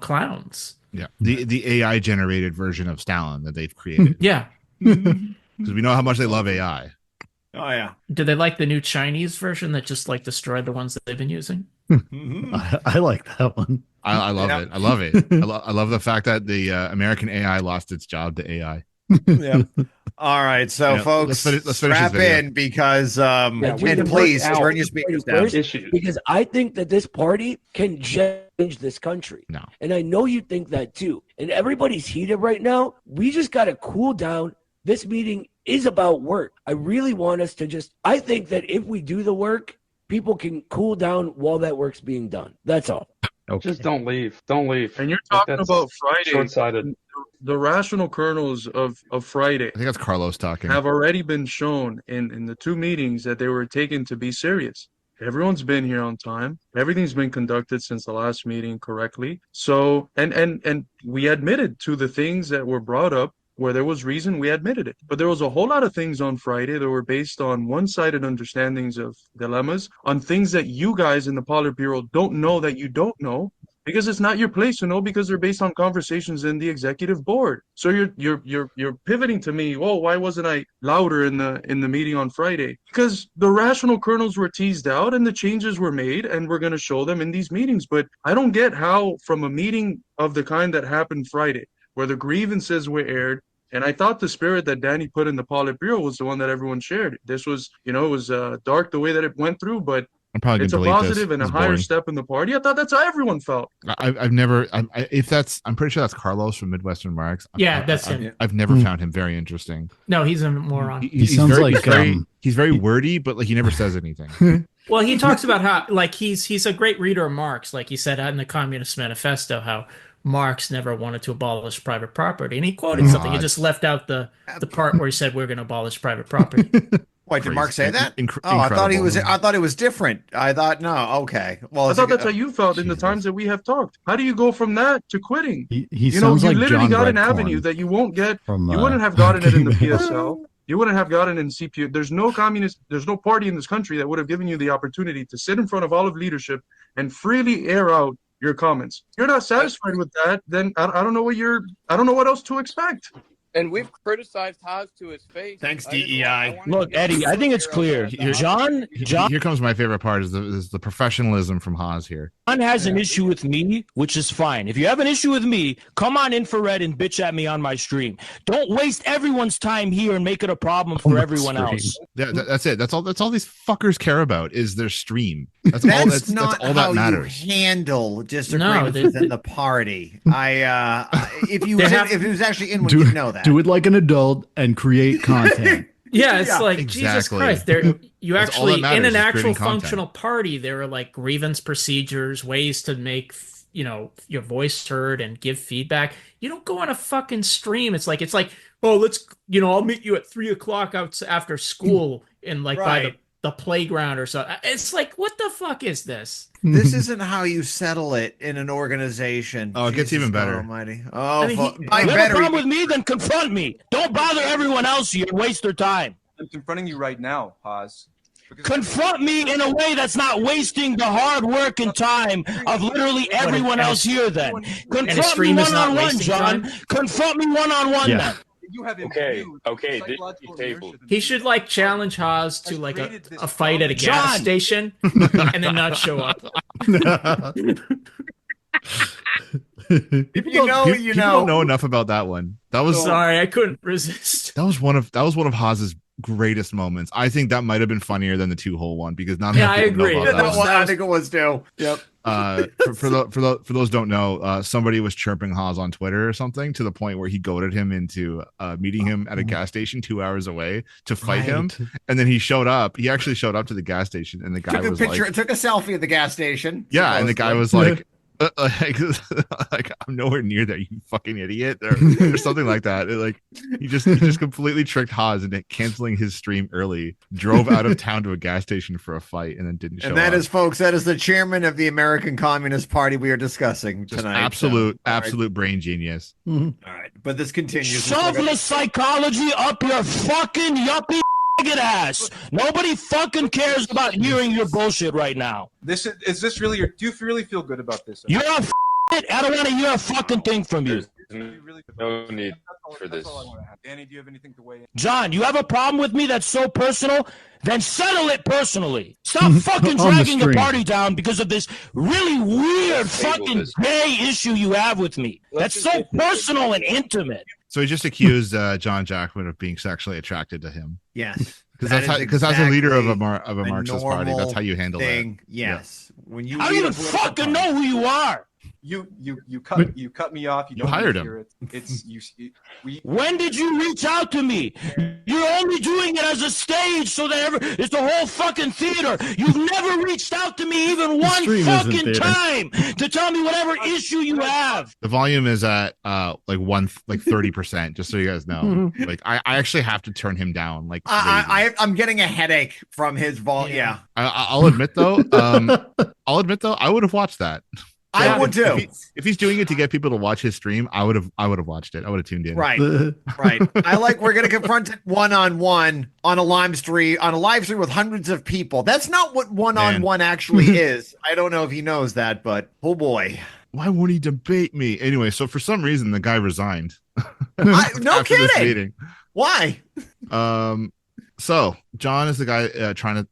clowns. Yeah. The AI generated version of Stalin that they've created. Yeah. Because we know how much they love AI. Oh yeah. Do they like the new Chinese version that just like destroyed the ones that they've been using? I like that one. I love it. I love it. I love the fact that the American AI lost its job to AI. Yep. All right, so folks, let's finish strap in because and please turn your speakers down. Because I think that this party can change this country. No. And I know you think that too. And everybody's heated right now. We just got to cool down. This meeting is about work. I really want us to I think that if we do the work, people can cool down while that work's being done. That's all. Okay. Just don't leave. Don't leave. And you're talking about Friday. Short-sighted. The rational kernels of Friday. I think that's Carlos talking. Have already been shown in the 2 meetings that they were taken to be serious. Everyone's been here on time. Everything's been conducted since the last meeting correctly. So, and we admitted to the things that were brought up where there was reason, we admitted it. But there was a whole lot of things on Friday that were based on one-sided understandings of dilemmas, on things that you guys in the Politburo don't know that you don't know, because it's not your place to know, because they're based on conversations in the executive board. So you're pivoting to me, oh, why wasn't I louder in the meeting on Friday? Because the rational kernels were teased out and the changes were made, and we're going to show them in these meetings. But I don't get how from a meeting of the kind that happened Friday, where the grievances were aired, and I thought the spirit that Danny put in the Politburo was the one that everyone shared. This was, it was dark the way that it went through, but it's a positive and a higher step in the party. I thought that's how everyone felt. I'm pretty sure that's Carlos from Midwestern Marks. Yeah, that's him. I've never found him very interesting. No, he's a moron. He sounds he's very wordy, but like he never says anything. Well, he talks about how like he's a great reader of Marx, like he said in the Communist Manifesto, how Marx never wanted to abolish private property, and he quoted something. He just left out the part where he said we're going to abolish private property. Wait, did Mark say that? I thought it was different. I thought no. Okay. Well, I thought that's how you felt in the times that we have talked. How do you go from that to quitting? He sounds like literally John got an Redcorn avenue that you won't get. You wouldn't have gotten it in the PSL. You wouldn't have gotten in CPU. There's no party in this country that would have given you the opportunity to sit in front of all of leadership and freely air out your comments. If you're not satisfied with that, then I don't know what else to expect. And we've criticized Haas to his face. Thanks, DEI. Look, Eddie, I think it's clear. John. Here comes my favorite part: is the professionalism from Haas here. John has an issue with me, which is fine. If you have an issue with me, come on Infrared and bitch at me on my stream. Don't waste everyone's time here and make it a problem for everyone else. Yeah, that's it. That's all these fuckers care about is their stream. That's not all that matters. You handle disagreements within the party. If it was actually in, you'd know that. Do it like an adult and create content. Yeah, it's like exactly. Jesus Christ. You actually in an actual functional content. party, there are like grievance procedures, ways to make your voice heard and give feedback. You don't go on a fucking stream. It's like oh, let's I'll meet you at 3:00 out after school in by the playground or so. It's like, what the fuck is this? This isn't how you settle it in an organization. Oh, it gets even better. Almighty. Oh, you have a problem with me? Then confront me. Don't bother everyone else here. Waste their time. I'm confronting you right now, Haas. Confront me in a way that's not wasting the hard work and time of literally everyone else here. Then confront me one-on-one, John. Confront me one-on-one. Then. You have He should challenge Haas to a fight at a gas station and then not show up. People don't know enough about that one. That was sorry, I couldn't resist. That was one of Haas's greatest moments. I think that might have been funnier than the 2-hole one because not enough people know about that one. I think it was too. Yep. For those don't know, somebody was chirping Haas on Twitter or something to the point where he goaded him into meeting him at a gas station 2 hours away to fight him, and then he showed up. He actually showed up to the gas station, and the guy took a selfie at the gas station. Yeah, and the guy was like. I'm nowhere near that, you fucking idiot, or something like that. He just completely tricked Haas into canceling his stream early, drove out of town to a gas station for a fight, and then didn't show up. And that is, folks, that is the chairman of the American Communist Party we are discussing tonight. Absolute brain genius. All right, but this continues. Shove the psychology up your fucking yuppie ass. Nobody fucking cares about hearing your bullshit right now. Do you really feel good about this? You're a I don't want to hear a fucking thing from you. No need for this. Danny, do you have anything to weigh in? John, you have a problem with me that's so personal? Then settle it personally. Stop fucking dragging the party down because of this really weird fucking gay issue you have with me. That's so personal and intimate. So he just accused John Jackman of being sexually attracted to him. Yes. Because as a leader of a Marxist party, that's how you handle thing. that. Yes. Yeah. When you I don't even fucking know who you are. You cut me off. You hired him. When did you reach out to me? You're only doing it as a stage so that it's the whole fucking theater. You've never reached out to me even one fucking time to tell me whatever issue you have. The volume is at like 30%, just so you guys know. Like I actually have to turn him down. Like I'm getting a headache from his volume. Yeah. I'll admit though. I would have watched that. I would too. If he's doing it to get people to watch his stream, I would have watched it. I would have tuned in. Right. Right. We're gonna confront it one-on-one on a live stream with hundreds of people. That's not what one-on-one actually is. I don't know if he knows that, but oh boy. Why won't he debate me? Anyway, so for some reason the guy resigned. No kidding. Why? So John is the guy trying to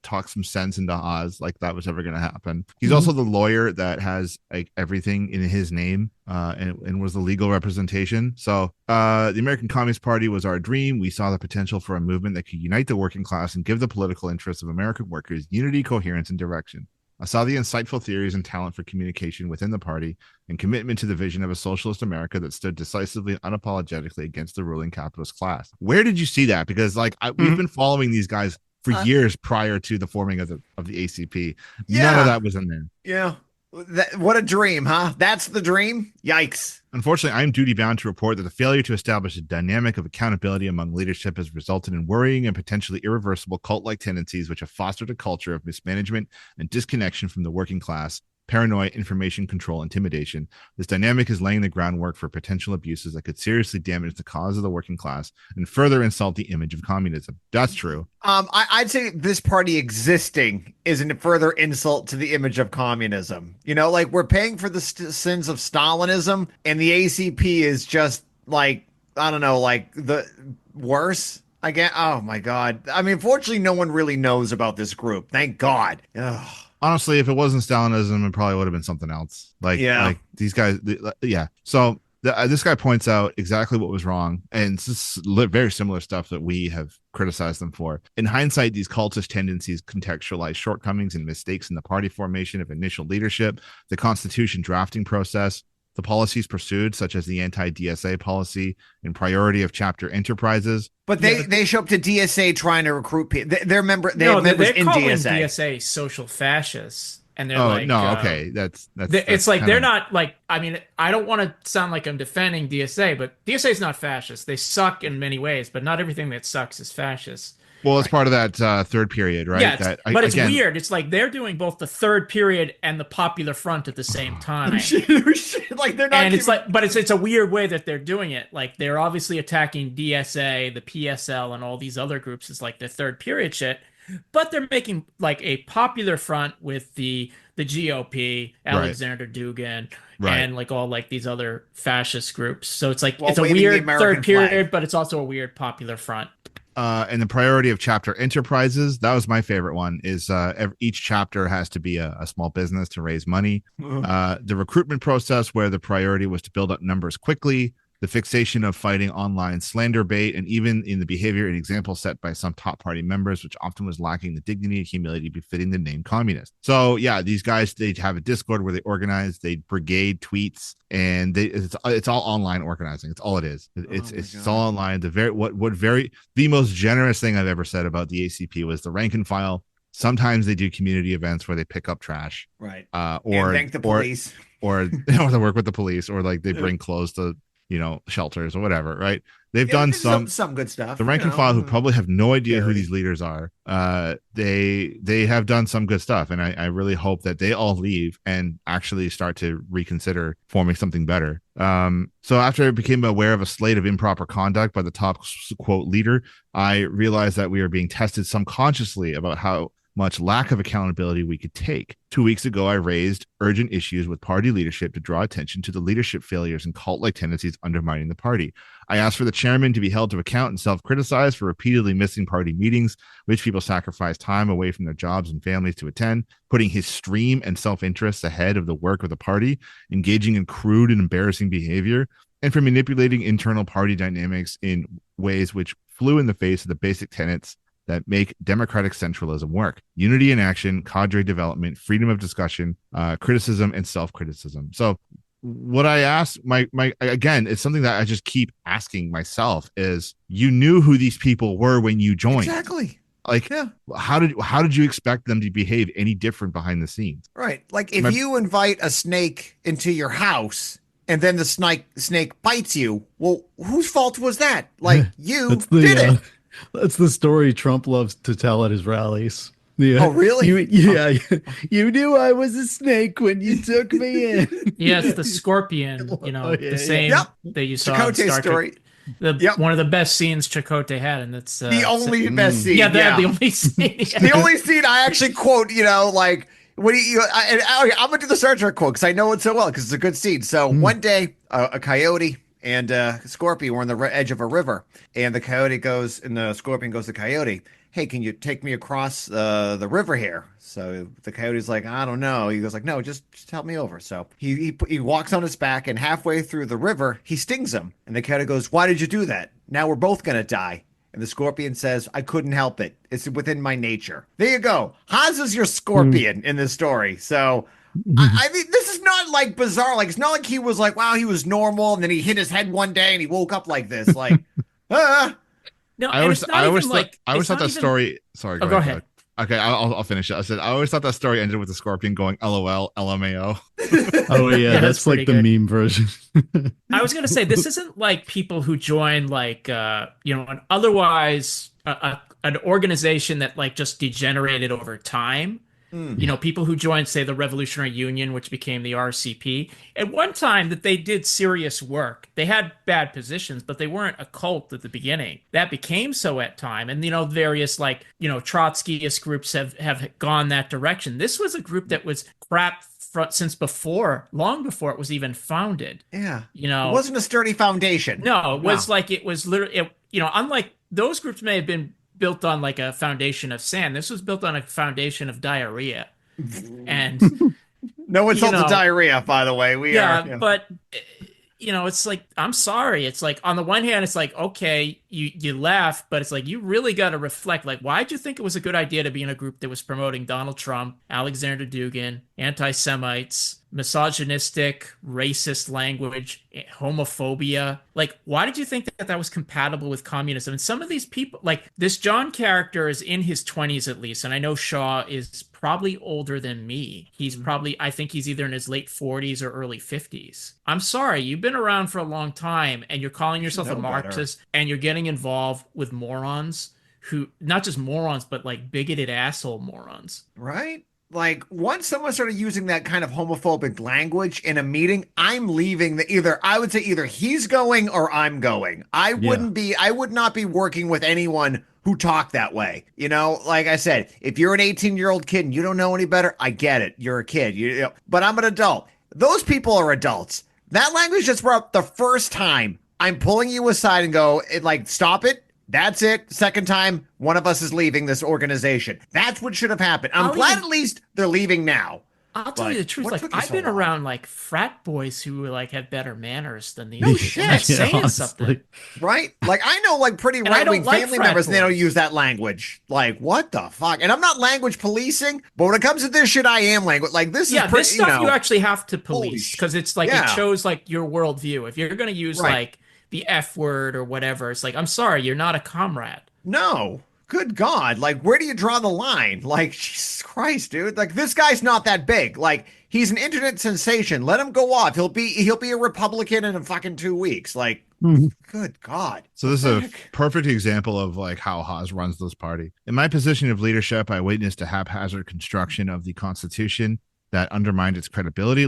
talk some sense into Oz, like that was ever going to happen. He's also the lawyer that has like everything in his name and was the legal representation. So the American Communist Party was our dream. We saw the potential for a movement that could unite the working class and give the political interests of American workers unity, coherence, and direction. I saw the insightful theories and talent for communication within the party and commitment to the vision of a socialist America that stood decisively and unapologetically against the ruling capitalist class. Where did you see that? Because we've been following these guys for years prior to the forming of the ACP. None of that was in there. Yeah. What a dream, huh? That's the dream? Yikes. Unfortunately, I am duty bound to report that the failure to establish a dynamic of accountability among leadership has resulted in worrying and potentially irreversible cult-like tendencies which have fostered a culture of mismanagement and disconnection from the working class, paranoia, information control, intimidation. This dynamic is laying the groundwork for potential abuses that could seriously damage the cause of the working class and further insult the image of communism. That's true. I'd say this party existing is a further insult to the image of communism. You know, like we're paying for the sins of Stalinism, and the ACP is just like, I don't know, like the worse. Again, oh my God. I mean, fortunately, no one really knows about this group. Thank God. Ugh. Honestly, if it wasn't Stalinism, it probably would have been something else. Like these guys. Yeah. So this guy points out exactly what was wrong. And it's very similar stuff that we have criticized them for. In hindsight, these cultist tendencies contextualize shortcomings and mistakes in the party formation of initial leadership, the constitution drafting process, the policies pursued, such as the anti-DSA policy and priority of chapter enterprises. But they show up to DSA trying to recruit people. They're members in calling DSA. DSA social fascists, and they're okay, that's it's like they're not like. I mean, I don't want to sound like I'm defending DSA, but DSA is not fascist. They suck in many ways, but not everything that sucks is fascist. Well, it's part of that third period, right? Yeah, but it's weird. It's like they're doing both the third period and the Popular Front at the same time. Like they're not. And it's like, but it's a weird way that they're doing it. Like they're obviously attacking DSA, the PSL, and all these other groups as like the third period shit. But they're making like a Popular Front with the GOP, Alexander Dugin, and like all like these other fascist groups. So it's like it's a weird third period, but it's also a weird Popular Front. And the priority of chapter enterprises, that was my favorite one, is each chapter has to be a small business to raise money. The recruitment process, where the priority was to build up numbers quickly, the fixation of fighting online slander bait, and even in the behavior and example set by some top party members, which often was lacking the dignity and humility befitting the name communist. So yeah, these guys, they have a Discord where they organize, they brigade tweets, and it's all online organizing. It's all it is. It's all online. The most generous thing I've ever said about the ACP was the rank and file. Sometimes they do community events where they pick up trash, right? Or thank the police, or they work with the police, or like they bring clothes to shelters or whatever, right? They've done some good stuff. The rank and file, who probably have no idea who these leaders are, they have done some good stuff, and I really hope that they all leave and actually start to reconsider forming something better. So after I became aware of a slate of improper conduct by the top quote leader, I realized that we are being tested subconsciously about how much lack of accountability we could take. 2 weeks ago, I raised urgent issues with party leadership to draw attention to the leadership failures and cult-like tendencies undermining the party. I asked for the chairman to be held to account and self-criticize for repeatedly missing party meetings, which people sacrifice time away from their jobs and families to attend, putting his stream and self-interests ahead of the work of the party, engaging in crude and embarrassing behavior, and for manipulating internal party dynamics in ways which flew in the face of the basic tenets that make democratic centralism work: unity in action, cadre development, freedom of discussion, criticism, and self-criticism. So what I asked my again, it's something that I just keep asking myself is, you knew who these people were when you joined. Exactly. Like, yeah. How did you expect them to behave any different behind the scenes? Right. Like if you invite a snake into your house and then the snake bites you, well, whose fault was that? Like you did it. That's the story Trump loves to tell at his rallies. Yeah. Oh, really? You knew I was a snake when you took me in. Yeah, it's the scorpion, the same that you saw in Chakotay Star story. Trek. One of the best scenes Chakotay had, and that's the only best scene. Yeah, the only scene. The only scene I actually quote, like when I'm gonna do the Star Trek quote because I know it so well because it's a good scene. So one day, a coyote and a scorpion were on the edge of a river, and the scorpion goes to the coyote, "Hey, can you take me across the river here?" So the coyote's like, "I don't know." He goes like, "No, just help me over." So he walks on his back, and halfway through the river, he stings him. And the coyote goes, "Why did you do that? Now we're both gonna die." And the scorpion says, "I couldn't help it. It's within my nature." There you go. Haas is your scorpion in this story. So I mean, this is not like bizarre. Like, it's not like he was like, wow, he was normal, and then he hit his head one day and he woke up like this. Like, No, I always thought that story. Sorry, go ahead. Okay, I'll finish it. I said I always thought that story ended with the scorpion going LOL, LMAO. Oh yeah, that's like the meme version. I was gonna say, this isn't like people who join like an otherwise an organization that like just degenerated over time. People who joined, say, the Revolutionary Union, which became the RCP. At one time that they did serious work. They had bad positions, but they weren't a cult at the beginning. That became so at time. And, various Trotskyist groups have gone that direction. This was a group that was crap since long before it was even founded. Yeah. It wasn't a sturdy foundation. No, it was literally, unlike those groups may have been built on like a foundation of sand. This was built on a foundation of diarrhea. And no insult to diarrhea, by the way. But it's like, I'm sorry. It's like, on the one hand, it's like, okay, you laugh, but it's like, you really got to reflect. Like, why'd you think it was a good idea to be in a group that was promoting Donald Trump, Alexander Dugin, anti-Semites, misogynistic, racist language, homophobia? Like, why did you think that was compatible with communism? And some of these people, like this John character, is in his 20s at least, and I know Shaw is probably older than me. He's probably, I think he's either in his late 40s or early 50s. I'm sorry, you've been around for a long time, and you're calling yourself a Marxist, and you're getting involved with morons who, not just morons, but like bigoted asshole morons. Right? Like, once someone started using that kind of homophobic language in a meeting, I'm leaving. I would say either he's going or I'm going. I would not be working with anyone who talk that way. Like I said, if you're an 18-year-old kid and you don't know any better, I get it. You're a kid, but I'm an adult. Those people are adults. That language just brought up the first time. I'm pulling you aside and go, stop it. That's it. Second time, one of us is leaving this organization. That's what should have happened. I'm glad at least they're leaving now. I'll tell you the truth. Like, I've been around like frat boys who like have better manners than the no shit. That's saying something, right? Like, I know like pretty right-wing family members, and they don't use that language. Like, what the fuck? And I'm not language policing, but when it comes to this shit, I am language. Like, this is this stuff you actually have to police because it's like it shows like your worldview. If you're going to use like the F word or whatever, it's like, I'm sorry, you're not a comrade. No. Good God. Like, where do you draw the line? Like, Jesus Christ, dude. Like, this guy's not that big. Like, he's an internet sensation. Let him go off. He'll be a Republican in fucking 2 weeks. Like, good God. So this is a perfect example of like how Haas runs this party. In my position of leadership, I witnessed a haphazard construction of the Constitution that undermined its credibility,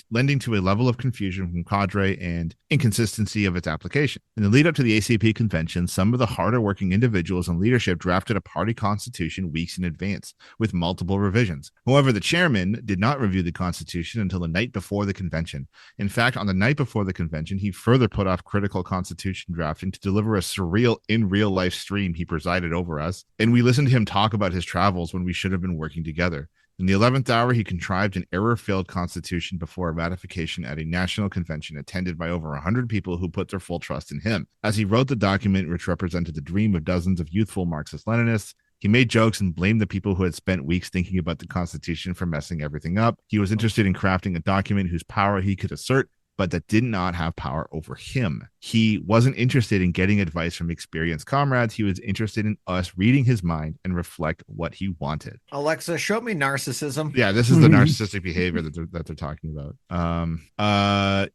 lending to a level of confusion from cadre and inconsistency of its application. In the lead up to the ACP convention, some of the harder working individuals and leadership drafted a party constitution weeks in advance with multiple revisions. However, the chairman did not review the constitution until the night before the convention. In fact, on the night before the convention, he further put off critical constitution drafting to deliver a surreal in real life stream he presided over us. And we listened to him talk about his travels when we should have been working together. In the 11th hour, he contrived an error-filled constitution before ratification at a national convention attended by over 100 people who put their full trust in him. As he wrote the document, which represented the dream of dozens of youthful Marxist-Leninists, he made jokes and blamed the people who had spent weeks thinking about the Constitution for messing everything up. He was interested in crafting a document whose power he could assert, but that did not have power over him. He wasn't interested in getting advice from experienced comrades. He was interested in us reading his mind and reflect what he wanted. Alexa, show me narcissism. Yeah, this is the narcissistic behavior that they're talking about.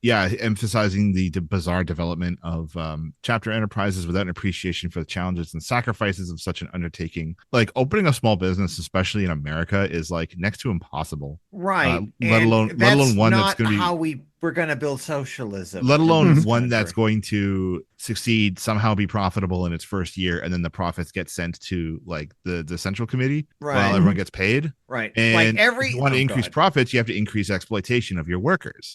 Emphasizing the bizarre development of chapter enterprises without an appreciation for the challenges and sacrifices of such an undertaking. Like opening a small business, especially in America, is like next to impossible. Right. Let alone one that's going to be how we're going to build socialism. Let alone one that's going to succeed, somehow be profitable in its first year, and then the profits get sent to like the central committee while everyone gets paid. Right. And like if you want to increase profits, you have to increase exploitation of your workers.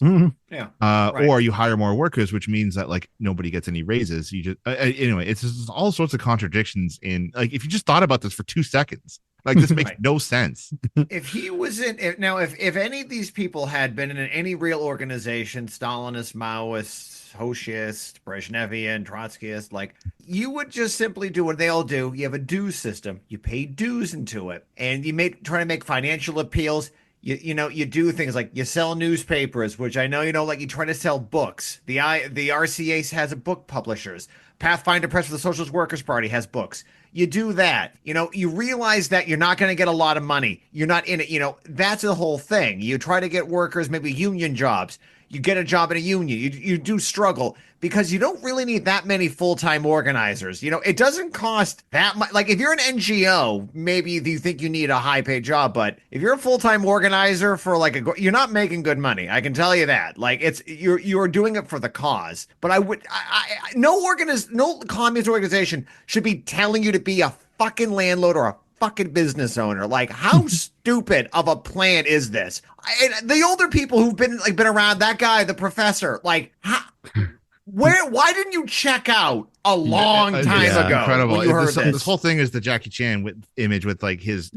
Yeah. Or you hire more workers, which means that like nobody gets any raises. You just anyway, it's just all sorts of contradictions in like if you just thought about this for 2 seconds. Like this makes no sense. If he was if any of these people had been in any real organization, Stalinist, Maoist, Hoshist, Brezhnevian, Trotskyist, like you would just simply do what they all do. You have a dues system. You pay dues into it, and you try to make financial appeals. You do things like you sell newspapers, which I know like you try to sell books. The RCA has book publishers. Pathfinder Press for the Socialist Workers Party has books. You do that. You realize that you're not going to get a lot of money. You're not in it. That's the whole thing. You try to get workers, maybe union jobs. You get a job in a union. You do struggle because you don't really need that many full-time organizers. It doesn't cost that much. Like if you're an NGO, maybe you think you need a high-paid job, but if you're a full-time organizer for you're not making good money. I can tell you that. Like you're doing it for the cause. But no communist organization should be telling you to be a fucking landlord or a fucking business owner. Like how stupid of a plan is this? And the older people who've been around, that guy, the professor, like why didn't you check out a long time ago? Incredible. When you heard This whole thing is the Jackie Chan image with like his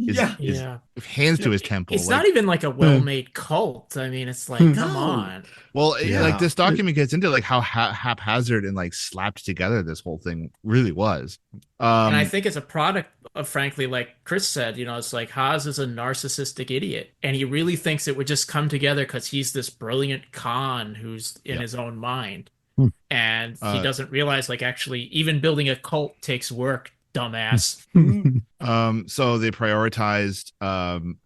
hands to his temple. It's not even like a well-made cult. I mean, it's like, come on. Well, like this document gets into like how haphazard and like slapped together this whole thing really was. And I think it's a product of, frankly, like Chris said, it's like Haas is a narcissistic idiot, and he really thinks it would just come together because he's this brilliant con who's in his own mind. And he doesn't realize, like, actually, even building a cult takes work, dumbass. So they prioritized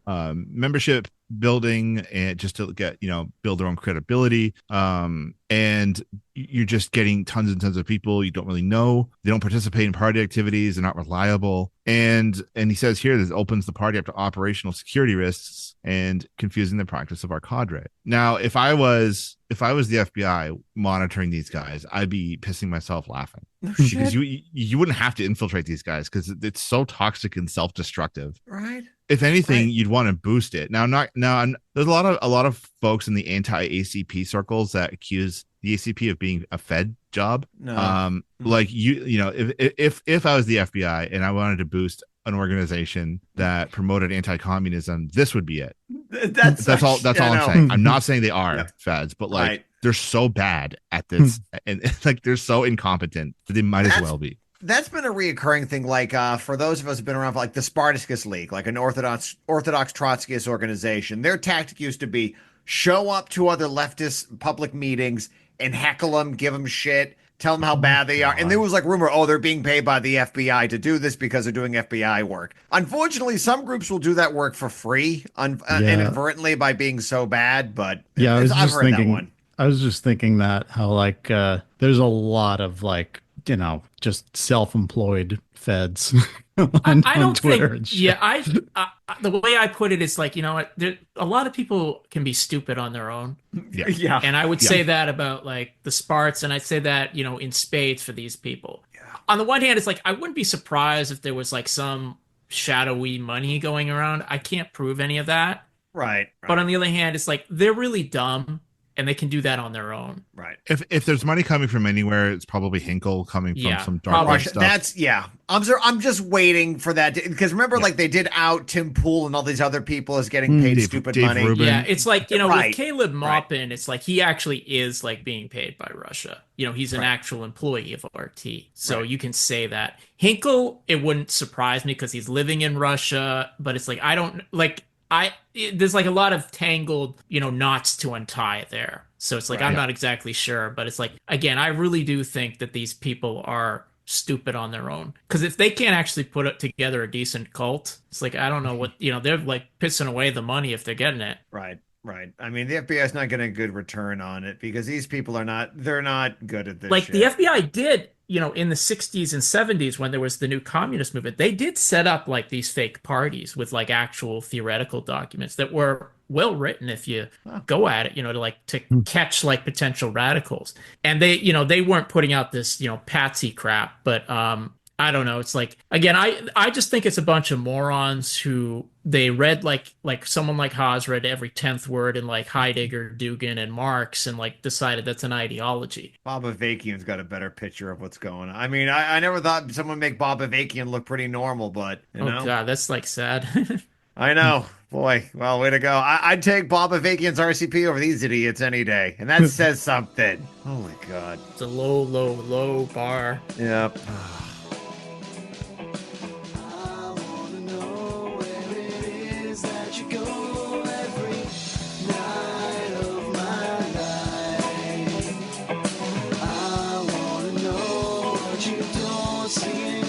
membership building and just to get build their own credibility. And you're just getting tons and tons of people you don't really know. They don't participate in party activities. They're not reliable. And he says here this opens the party up to operational security risks and confusing the practice of our cadre. Now, if I was the FBI monitoring these guys, I'd be pissing myself laughing because you wouldn't have to infiltrate these guys because it's so toxic and self-destructive. Right. If anything, you'd want to boost it. Now, there's a lot of folks in the anti-ACP circles that accuse the ACP of being a Fed job. No. Like if I was the FBI and I wanted to boost an organization that promoted anti-communism, this would be it. That's all I'm saying. I'm not saying they are Feds, but like they're so bad at this and like they're so incompetent that they might as well be. That's been a reoccurring thing. Like for those of us who've been around for like the Spartacus League, like an Orthodox Trotskyist organization, their tactic used to be show up to other leftist public meetings and heckle them, give them shit, tell them how bad they are. And there was like rumor, they're being paid by the FBI to do this because they're doing FBI work. Unfortunately, some groups will do that work for free inadvertently by being so bad. But I've heard that one. I was just thinking that how like there's a lot of like, just self-employed Feds I don't Twitter think. and shit. Yeah, the way I put it is like, you know what? A lot of people can be stupid on their own. Yeah. Yeah. And I would say that about like the Sparts, and I'd say that, you know, in spades for these people. On the one hand, it's like I wouldn't be surprised if there was like some shadowy money going around. I can't prove any of that. Right. But on the other hand, it's like they're really dumb and they can do that on their own. Right. If there's money coming from anywhere, it's probably Hinkle coming from Yeah, some dark web stuff. That's I'm just waiting for that because remember, like they did out Tim Pool and all these other people as getting paid stupid Dave money. Rubin. Yeah, it's like, you know, Right. with Caleb Maupin, it's like he actually is like being paid by Russia. You know, he's an actual employee of RT. So you can say that. Hinkle, it wouldn't surprise me because he's living in Russia, but it's like I don't like there's like a lot of tangled, you know, knots to untie there. So it's like I'm not exactly sure, but it's like again, I really do think that these people are stupid on their own. Because if they can't actually put it together a decent cult, it's like I don't know what, you know, they're like pissing away the money if they're getting it. Right. Right. I mean, the FBI is not getting a good return on it because these people are they're not good at this Like shit. the FBI did, you know, in the 60s and 70s when there was the new communist movement, they did set up like these fake parties with like actual theoretical documents that were well written if you go at it, you know, to catch like potential radicals. And they, you know, they weren't putting out this, you know, patsy crap, but I don't know. It's like, again, I just think it's a bunch of morons who they read like someone like Haas read every 10th word in like Heidegger, Dugan, and Marx and like decided that's an ideology. Bob Avakian's got a better picture of what's going on. I mean, I never thought someone would make Bob Avakian look pretty normal, but you know. Oh God, that's like sad. I know. Boy, well, way to go. I'd take Bob Avakian's RCP over these idiots any day. And that says something. Oh my God. It's a low, low, low bar. Yep. See